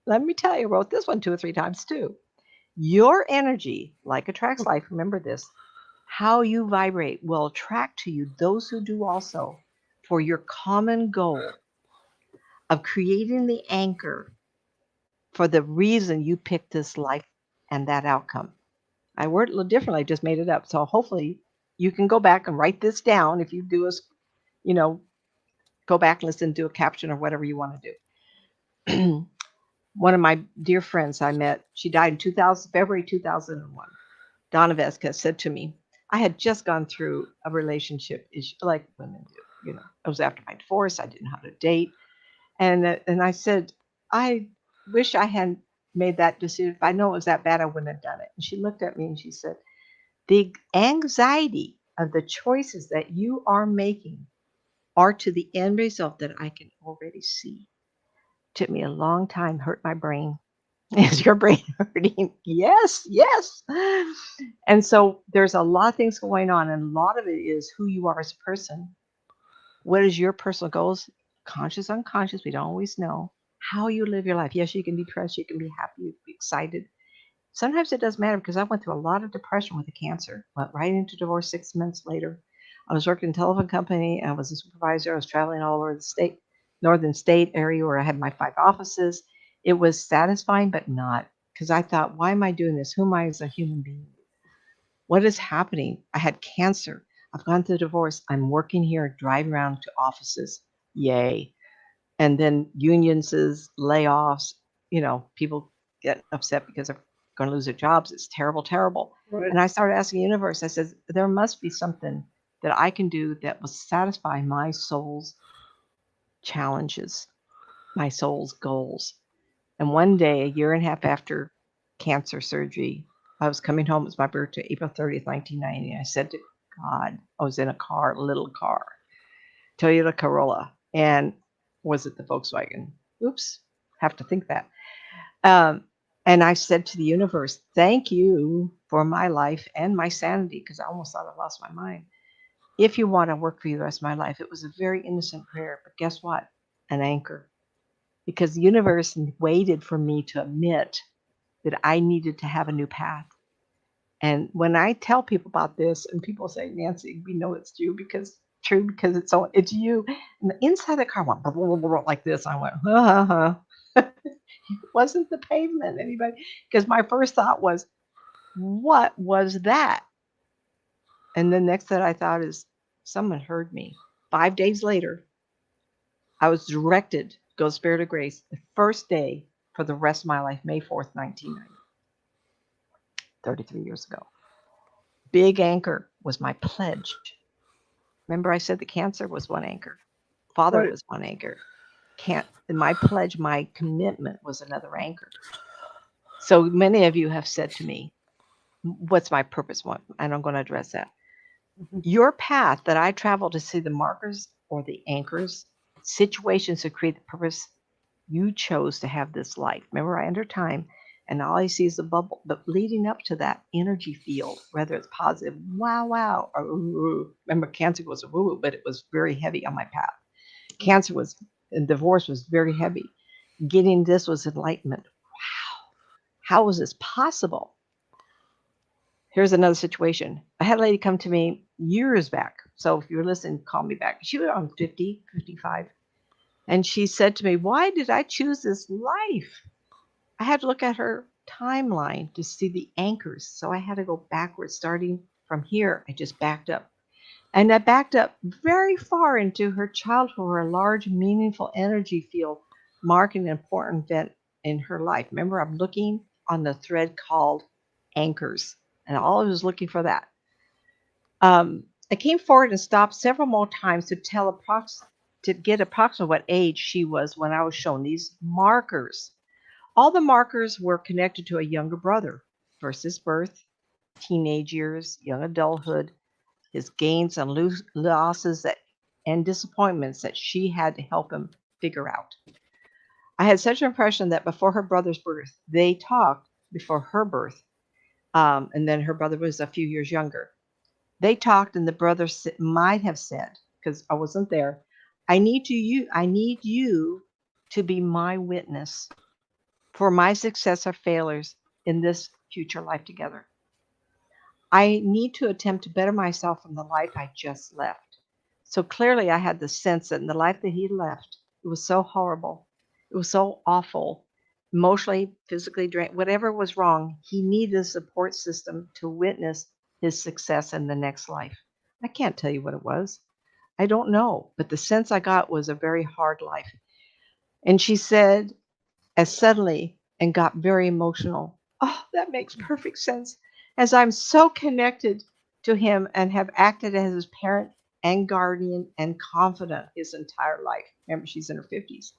Let me tell you, I wrote this one 2 or 3 times too. Your energy, like attracts life, remember this, how you vibrate will attract to you those who do also for your common goal of creating the anchor for the reason you picked this life and that outcome. I word it a little differently, I just made it up. So hopefully you can go back and write this down if you do a, you know, go back and listen to a caption or whatever you want to do. One of my dear friends I met, she died in February 2001. Donna Vesca said to me, I had just gone through a relationship issue, like women do. You know, it was after my divorce. I didn't know how to date, and I said, I wish I hadn't made that decision. If I know it was that bad, I wouldn't have done it. And she looked at me and she said, the anxiety of the choices that you are making are to the end result that I can already see. Took me a long time, hurt my brain. Is your brain hurting? Yes, yes. And so there's a lot of things going on, and a lot of it is who you are as a person. What is your personal goals? Conscious, unconscious, we don't always know. How you live your life. Yes, you can be depressed, you can be happy, you can be excited. Sometimes it does matter because I went through a lot of depression with a cancer. Went right into divorce 6 months later. I was working in a telephone company. I was a supervisor. I was traveling all over the state, northern state area where I had my 5 offices. It was satisfying, but not because I thought, why am I doing this? Who am I as a human being? What is happening? I had cancer. I've gone through divorce. I'm working here, driving around to offices. Yay. And then unions, layoffs, people get upset because they're going to lose their jobs. It's terrible, terrible. Right. And I started asking the universe, I said, there must be something that I can do that will satisfy my soul's challenges, my soul's goals. And one day, a year and a half after cancer surgery, I was coming home. It was my birthday, April 30th, 1990. I said to God, I was in a car, a little car, Toyota Corolla. And was it the Volkswagen? Oops, have to think that. And I said to the universe, thank you for my life and my sanity, because I almost thought I lost my mind. If you want to work for you the rest of my life, it was a very innocent prayer. But guess what? An anchor. Because the universe waited for me to admit that I needed to have a new path. And when I tell people about this, and people say, Nancy, we know it's true because it's you. And the inside of the car went blah, blah, blah, blah, like this. I went, it wasn't the pavement, anybody. Because my first thought was, what was that? And the next that I thought is, someone heard me. 5 days later, I was directed, go Spirit of Grace, the first day for the rest of my life, May 4th, 1990, 33 years ago. Big anchor was my pledge. Remember I said the cancer was one anchor. Father was one anchor. My pledge, my commitment was another anchor. So many of you have said to me, what's my purpose? And I'm going to address that. Your path that I travel to see the markers or the anchors, situations to create the purpose, you chose to have this life. Remember, I enter time and all I see is the bubble, but leading up to that energy field, whether it's positive, wow, or ooh. Remember, cancer was a woo, but it was very heavy on my path. Cancer was, and divorce was very heavy. Getting this was enlightenment. Wow, how was this possible? Here's another situation. I had a lady come to me years back. So if you're listening, call me back. She was around 50, 55. And she said to me, why did I choose this life? I had to look at her timeline to see the anchors. So I had to go backwards. Starting from here, I just backed up. And I backed up very far into her childhood, where a large, meaningful energy field marking an important event in her life. Remember, I'm looking on the thread called anchors. And I always was looking for that. I came forward and stopped several more times to get approximately what age she was when I was shown these markers. All the markers were connected to a younger brother. First his birth, teenage years, young adulthood, his gains and losses and disappointments that she had to help him figure out. I had such an impression that before her brother's birth, they talked before her birth. And then her brother was a few years younger. They talked, and the brother might have said, because I wasn't there, I need you to be my witness for my success or failures in this future life together. I need to attempt to better myself from the life I just left. So clearly I had the sense that in the life that he left, it was so horrible. It was so awful. Emotionally, physically drained, whatever was wrong, he needed a support system to witness his success in the next life. I can't tell you what it was. I don't know, but the sense I got was a very hard life. And she said, as suddenly, and got very emotional, oh, that makes perfect sense, as I'm so connected to him and have acted as his parent and guardian and confidant his entire life. Remember, she's in her 50s.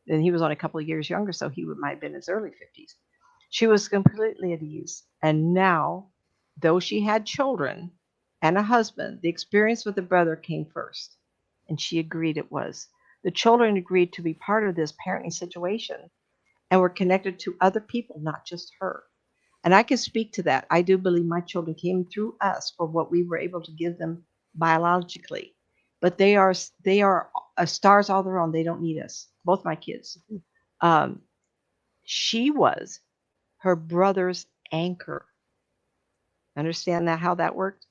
And he was only a couple of years younger, so he might have been in his early 50s. She was completely at ease. And now, though she had children and a husband, the experience with the brother came first. And she agreed it was. The children agreed to be part of this parenting situation and were connected to other people, not just her. And I can speak to that. I do believe my children came through us for what we were able to give them biologically. But they are stars all their own. They don't need us. Both my kids. She was her brother's anchor. Understand that how that worked?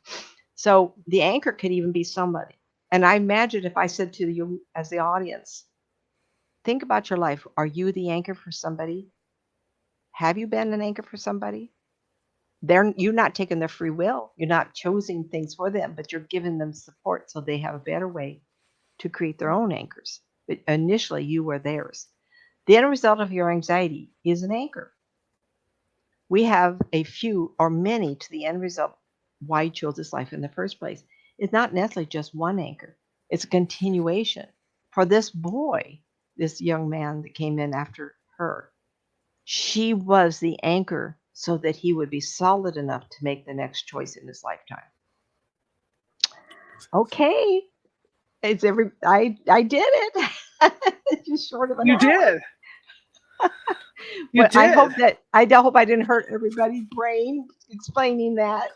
So the anchor could even be somebody. And I imagine if I said to you as the audience, think about your life. Are you the anchor for somebody? Have you been an anchor for somebody? You're not taking their free will. You're not choosing things for them, but you're giving them support so they have a better way to create their own anchors. But initially, you were theirs. The end result of your anxiety is an anchor. We have a few or many to the end result why you chose this life in the first place. It's not necessarily just one anchor. It's a continuation. For this boy, this young man that came in after her, she was the anchor so that he would be solid enough to make the next choice in his lifetime. Okay. I did it. Just short of an You hour. did. You But did. I hope I didn't hurt everybody's brain explaining that.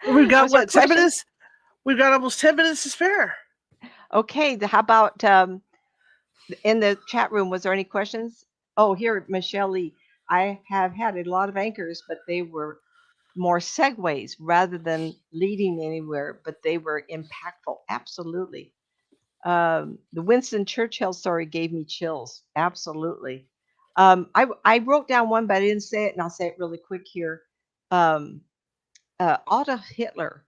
We've got Was there what, 10 questions? minutes? We've got almost 10 minutes to spare. Okay. How about in the chat room? Was there any questions? Oh, here, Michelle Lee. I have had a lot of anchors, but they were more segues rather than leading anywhere, but they were impactful. Absolutely. The Winston Churchill story gave me chills. Absolutely. I wrote down one, but I didn't say it, and I'll say it really quick here. Um, Adolf Hitler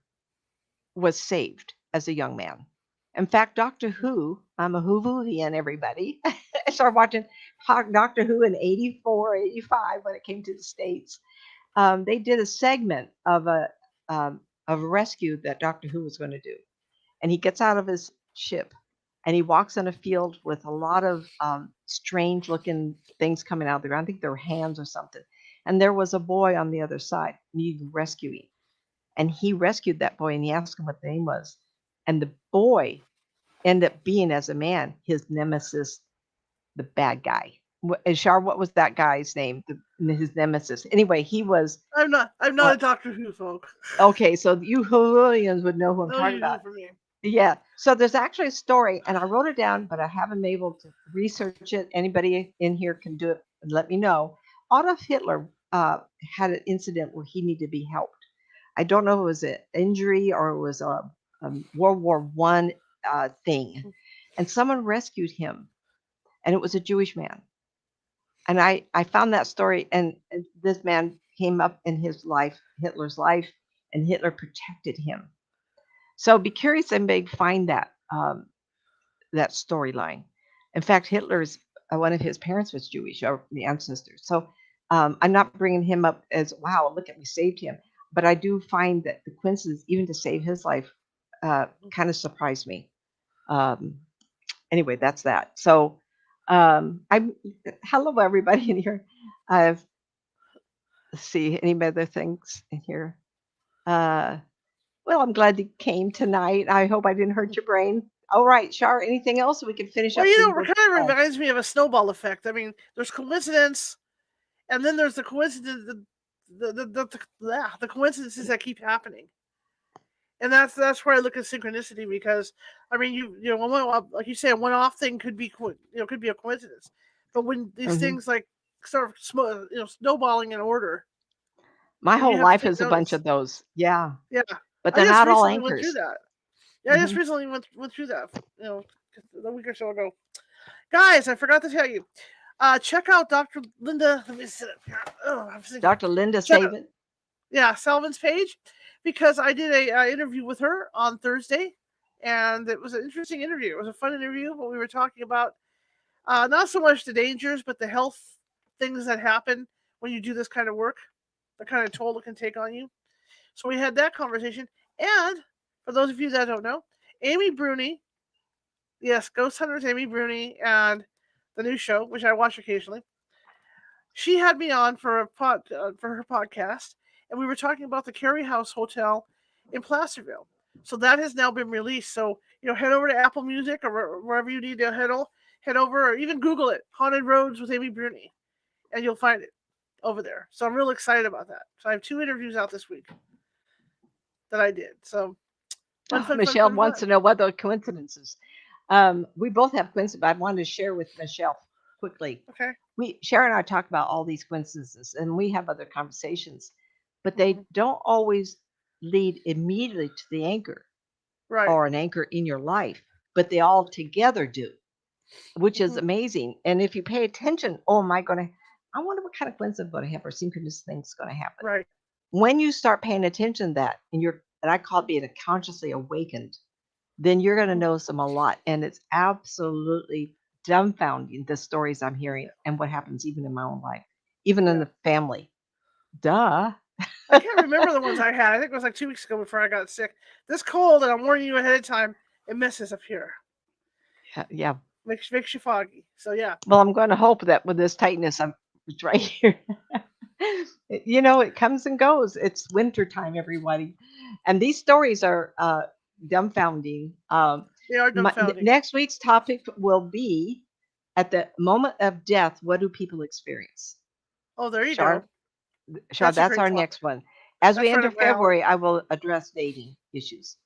was saved as a young man. In fact, Doctor Who, I'm a Whovian, everybody. I started watching Doctor Who in 84, 85 when it came to the States. They did a segment of a rescue that Doctor Who was going to do. And he gets out of his ship and he walks in a field with a lot of strange looking things coming out of the ground. I think they're hands or something. And there was a boy on the other side needing rescuing. And he rescued that boy and he asked him what the name was. And the boy ended up being, as a man, his nemesis, the bad guy. And Shar, what was that guy's name? His nemesis. Anyway, he was. I'm not a Doctor Who folk. Okay, so you Hawaiians would know who I'm No, talking you about. for me. Yeah. So there's actually a story, and I wrote it down, but I haven't been able to research it. Anybody in here can do it and let me know. Adolf Hitler had an incident where he needed to be helped. I don't know if it was an injury or it was a World War I thing, and someone rescued him, and it was a Jewish man. And I found that story, and this man came up in his life, Hitler's life, and Hitler protected him. So be curious and maybe find that that storyline. In fact, Hitler's one of his parents was Jewish, or the ancestors. So I'm not bringing him up as wow, look at me, saved him. But I do find that the coincidence, even to save his life, kind of surprised me. Anyway, that's that. So I'm hello everybody in here. I've let's see any other things in here. Well, I'm glad you came tonight. I hope I didn't hurt your brain. All right, Shar, anything else so we can finish Well, up? it kind of reminds me of a snowball effect. I mean, there's coincidence, and then there's the coincidence, the coincidences that keep happening, and that's where I look at synchronicity, because I mean, you know, like you say, a one-off thing could be could be a coincidence, but when these things like sort of snowballing in order, my whole life is a bunch notice. of those. Yeah, Yeah, but they're not all went through anchors. that. Yeah, I just recently went through that. You know, a week or so ago. Guys, I forgot to tell you. Check out Dr. Linda. Let me sit up here. Oh, Dr. Linda Saban. Yeah, Salvin's page, because I did a interview with her on Thursday, and it was an interesting interview. It was a fun interview, but we were talking about not so much the dangers, but the health things that happen when you do this kind of work, the kind of toll it can take on you. So we had that conversation, and for those of you that don't know, Amy Bruni, yes, Ghost Hunters Amy Bruni, and the new show, which I watch occasionally, she had me on for for her podcast, and we were talking about the Carey House Hotel in Placerville. So that has now been released. So head over to Apple Music or wherever you need to head over, or even Google it, Haunted Roads with Amy Bruni, and you'll find it over there. So I'm real excited about that. So I have 2 interviews out this week that I did. So Michelle wants to know what the coincidences. We both have coincidences, but I wanted to share with Michelle quickly. Okay. Sharon and I talk about all these coincidences, and we have other conversations, but they don't always lead immediately to the anchor, right, or an anchor in your life, but they all together do, which is amazing. And if you pay attention, I wonder what kind of coincidence going to happen, or synchronous things going to happen. Right. When you start paying attention to that, and I call it being consciously awakened, then you're going to notice them a lot. And it's absolutely dumbfounding, the stories I'm hearing and what happens even in my own life, even in the family. Duh. I can't remember the ones I had. I think it was like 2 weeks ago before I got sick. This cold, and I'm warning you ahead of time, it messes up here. Yeah. Makes you foggy. So yeah. Well, I'm going to hope that with this tightness, it's right here. It comes and goes. It's winter time, everybody. And these stories are dumbfounding. They are dumbfounding. Next week's topic will be, at the moment of death, what do people experience? Oh, there you go. Shar, that's our next one. As we enter February, I will address dating issues.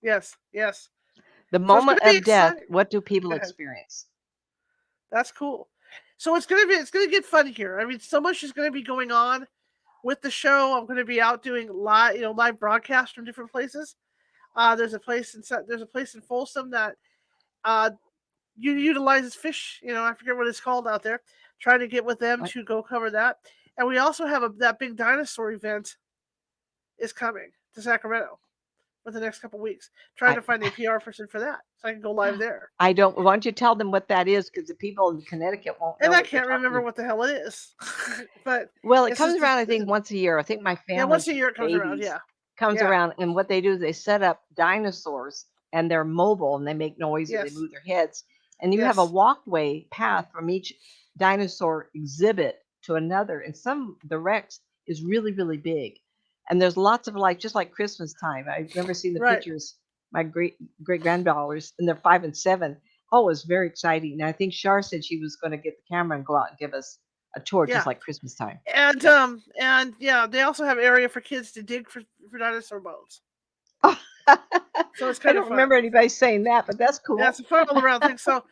Yes. The moment of death, what do people experience? That's cool. So it's gonna get fun here. I mean, so much is gonna be going on with the show. I'm gonna be out doing live broadcasts from different places. There's a place in Folsom that uh, utilizes fish. I forget what it's called out there. Trying to get with them What? to go cover that. And we also have that big dinosaur event is coming to Sacramento for the next couple weeks. Trying I to find a PR person for that so I can go live there. I don't. Why don't you tell them what that is? Because the people in Connecticut won't And know I what you're can't remember talking. what the hell it is, but Well, it it's just comes around, I think, once a year. I think my yeah, family's once a year it comes around. babies Yeah, comes yeah, around, and what they do is they set up dinosaurs, and they're mobile, and they make noise, and they yes, move their heads, and you have a yes, walkway path from each dinosaur exhibit to another, and the Rex is really, really big, and there's lots of just like Christmas time. I remember seeing the right. pictures. My great granddaughters, and they're 5 and 7. Oh, it was very exciting. And I think Shar said she was going to get the camera and go out and give us a tour, just Yeah, like Christmas time. and yeah, they also have area for kids to dig for dinosaur bones. Oh, So it's I kind of don't fun. remember anybody saying that, but that's Yeah, cool. it's a fun all around thing. So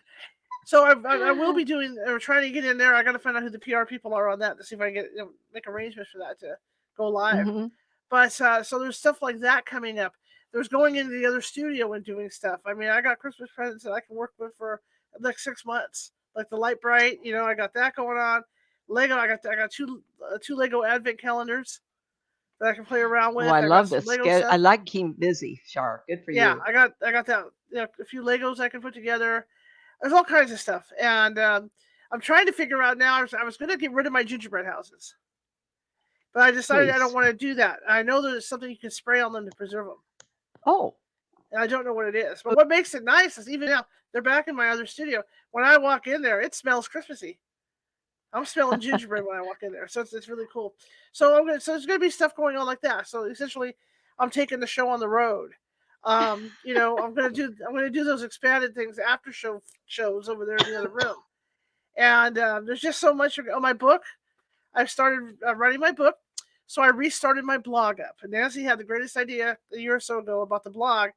I will be doing or trying to get in there. I got to find out who the PR people are on that to see if I can make arrangements for that to go live. Hmm. But so there's stuff like that coming up. There's going into the other studio and doing stuff. I mean, I got Christmas presents that I can work with for like 6 months, like the Light Bright. I got that going on. Lego, I got two Lego Advent calendars that I can play around Oh, with. I I got love some this. Lego I stuff. like keeping busy, Shar. Good for Yeah, you. I got that. A few Legos I can put together. There's all kinds of stuff, and I'm trying to figure out now. I was going to get rid of my gingerbread houses, but I decided I don't Please. want to do that. I know there's something you can spray on them to preserve them. Oh, And I don't know what it is. But what makes it nice is even now they're back in my other studio. When I walk in there, it smells Christmassy. I'm smelling gingerbread when I walk in there, so it's really cool. So there's gonna be stuff going on like that. So essentially, I'm taking the show on the road. I'm gonna do those expanded things after shows over there in the other room. And there's just so much on my book. I've started writing my book, so I restarted my blog up. And Nancy had the greatest idea a year or so ago about the blog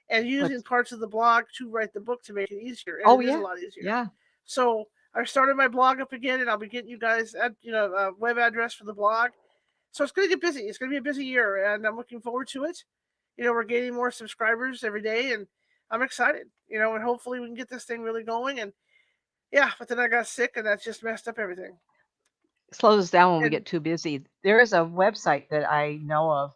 and using what's? parts of the blog to write the book to make it easier, and Oh, it is a yeah, lot easier. yeah. So I started my blog up again, and I'll be getting you guys a web address for the blog. So it's going to get busy. It's going to be a busy year, and I'm looking forward to it. We're gaining more subscribers every day, and I'm excited. And hopefully we can get this thing really going. And yeah, but then I got sick, and that's just messed up everything. Slows us down when we And get too busy. There is a website that I know of.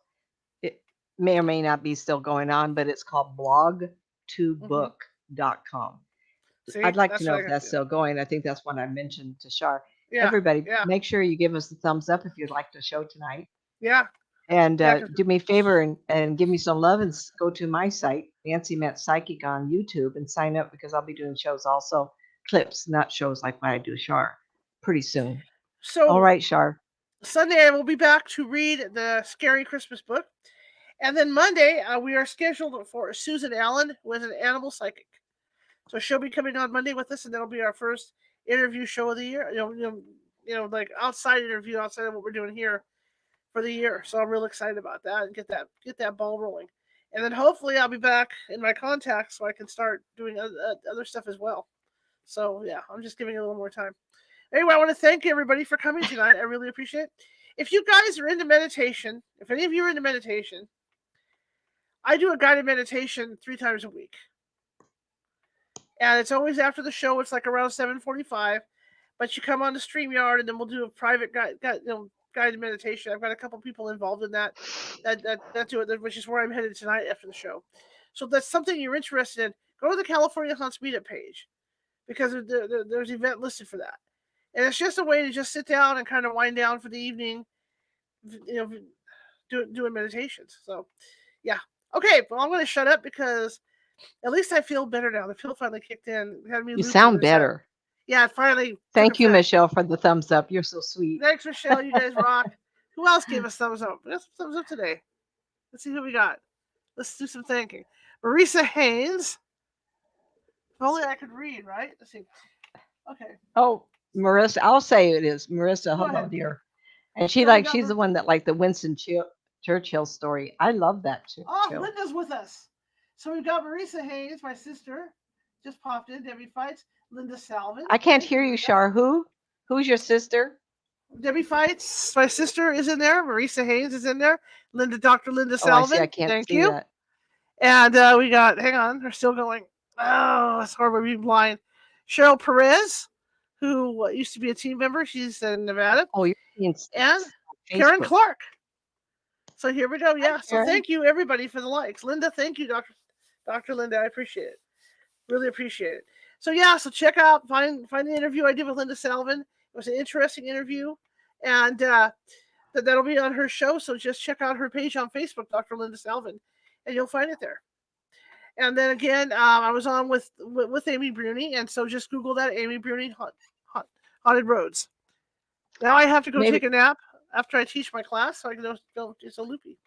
It may or may not be still going on, but it's called mhm. blog2book.com. See, I'd like to that's know what I if got to that's do. still going. I think that's what I mentioned to Shar. Yeah, Everybody, yeah, make sure you give us the thumbs up if you'd like the show tonight. yeah, And yeah. 'Cause do me a favor and give me some love and go to my site, nancymatzpsychic on YouTube, and sign up because I'll be doing shows also, clips, not shows like what I do, Shar, pretty soon. All so right, Shar. Sunday I will be back to read the Scary Christmas book. And then Monday, we are scheduled for Susan Allen with an animal psychic. So she'll be coming on Monday with us, and that'll be our first interview show of the year. Like outside interview outside of what we're doing here for the year. So I'm real excited about that and get that ball rolling. And then hopefully I'll be back in my contacts so I can start doing other stuff as well. So yeah, I'm just giving it a little more time. Anyway, I want to thank everybody for coming tonight. I really appreciate it. If you guys are into meditation, if any of you are into meditation, I do a guided meditation 3 times a week, and it's always after the show. It's like around 7:45, but you come on the StreamYard, and then we'll do a private guided meditation. I've got a couple people involved in that do it, which is where I'm headed tonight after the show. So if that's something you're interested in, go to the California Hunts meetup page because there's an event listed for that, and it's just a way to just sit down and kind of wind down for the evening, doing meditations. So yeah. Okay, well, I'm going to shut up because at least I feel better now. The pill finally kicked in. It had me You loopy sound with this. better. Yeah, it finally took Thank you, effect. Michelle, for the thumbs up. You're so sweet. Thanks, Michelle. You guys rock. Who else gave us thumbs up? Let's thumbs up today. Let's see who we got. Let's do some thanking. Marisa Haynes. If only I could read, right? Let's see. Okay, Oh, Marissa, I'll say it is Marissa. go Hello, ahead. dear. And So we got. she's the one that liked the Winston Churchill story. I love that Oh, show. Linda's with us. So we've got Marisa Haynes, my sister, just popped in. Debbie Fights. Linda Salvin. I can't Thank hear you, you, Linda. Shar. Who? Who's your sister? Debbie Fights, my sister, is in there. Marisa Haynes is in there. Dr. Linda Oh, I see. I Salvin, can't thank see you. that. And we got, hang on, they're still going. Oh, it's horrible being blind. Cheryl Perez, who used to be a team member. She's in Nevada. Oh, you're seeing And Karen Clark. So here we go. Yeah. So thank you, everybody, for the likes. Linda, thank you, Dr. Linda. I appreciate it. Really appreciate it. So yeah, so check out, find the interview I did with Linda Salvin. It was an interesting interview. And that'll be on her show. So just check out her page on Facebook, Dr. Linda Salvin, and you'll find it there. And then again, I was on with Amy Bruni, and so just Google that, Amy Bruni, Haunted Roads. Now I have to go take a nap after I teach my class, so I can go do some loopy.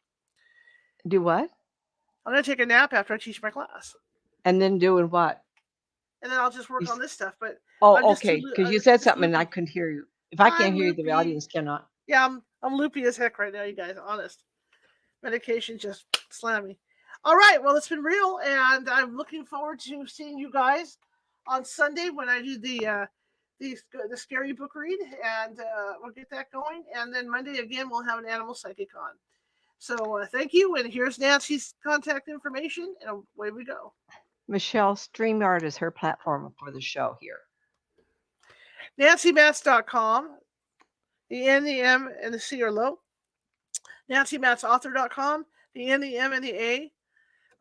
Do what? I'm going to take a nap after I teach my class. And then doing what? And then I'll just work on this stuff. But okay, because you said something and I couldn't hear you. If I can't hear you, the audience cannot. Yeah, I'm loopy as heck right now, you guys. Honest, medication just slammed me. All right, well, it's been real, and I'm looking forward to seeing you guys on Sunday when I do the scary book read, and we'll get that going. And then Monday again, we'll have an animal psychic on. So thank you, and here's Nancy's contact information, and away we go. Michelle, StreamYard is her platform for the show here. nancymatz.com. The N, the M, and the C are low. nancymatzauthor.com. The N, the M, and the A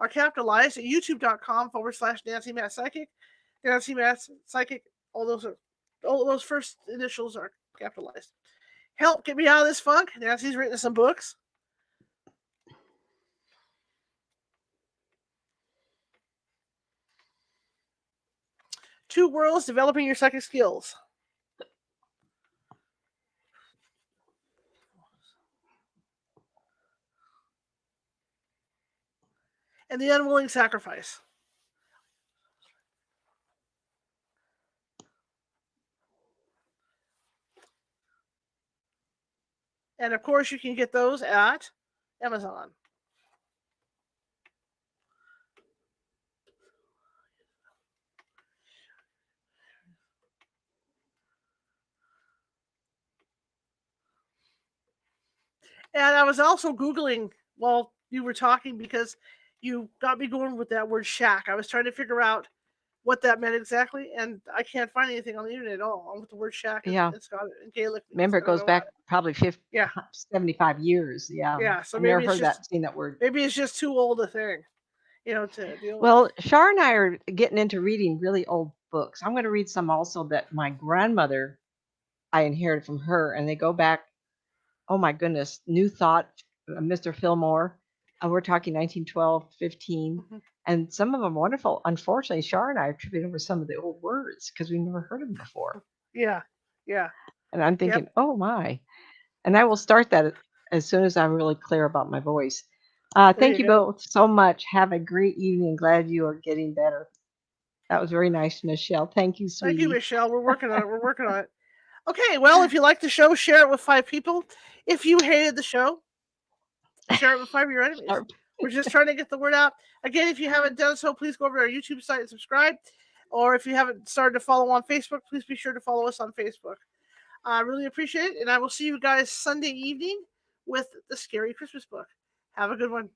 are capitalized at youtube.com/nancymatzpsychic. nancymatzpsychic. All those first initials are capitalized. Help get me out of this funk. Nancy's written some books. Two Worlds, Developing Your Psychic Skills. And The Unwilling Sacrifice. And of course, you can get those at Amazon. And I was also Googling while you were talking because you got me going with that word shack. I was trying to figure out what that meant exactly, and I can't find anything on the internet at all with the word shack. Yeah. It's got in Gaelic. Remember, it goes back probably 75 years. Yeah. Yeah. So I've maybe never heard seen that word. Maybe it's just too old a thing, to deal with. Well, Shar and I are getting into reading really old books. I'm going to read some also that my grandmother, I inherited from her, and they go back, oh my goodness, New Thought, Mr. Fillmore. We're talking 1912, 15. Mm-hmm. And some of them wonderful. Unfortunately, Shar and I are tripping over some of the old words because we've never heard them before. Yeah. Yeah. And I'm thinking, oh my. And I will start that as soon as I'm really clear about my voice. Thank you both so much. Have a great evening. Glad you are getting better. That was very nice, Michelle. Thank you, sweetie. Thank you, Michelle. We're working on it. Okay, well, if you like the show, share it with 5 people. If you hated the show, share it with 5 of your enemies. We're just trying to get the word out. Again, if you haven't done so, please go over to our YouTube site and subscribe. Or if you haven't started to follow on Facebook, please be sure to follow us on Facebook. I really appreciate it, and I will see you guys Sunday evening with the Scary Christmas book. Have a good one.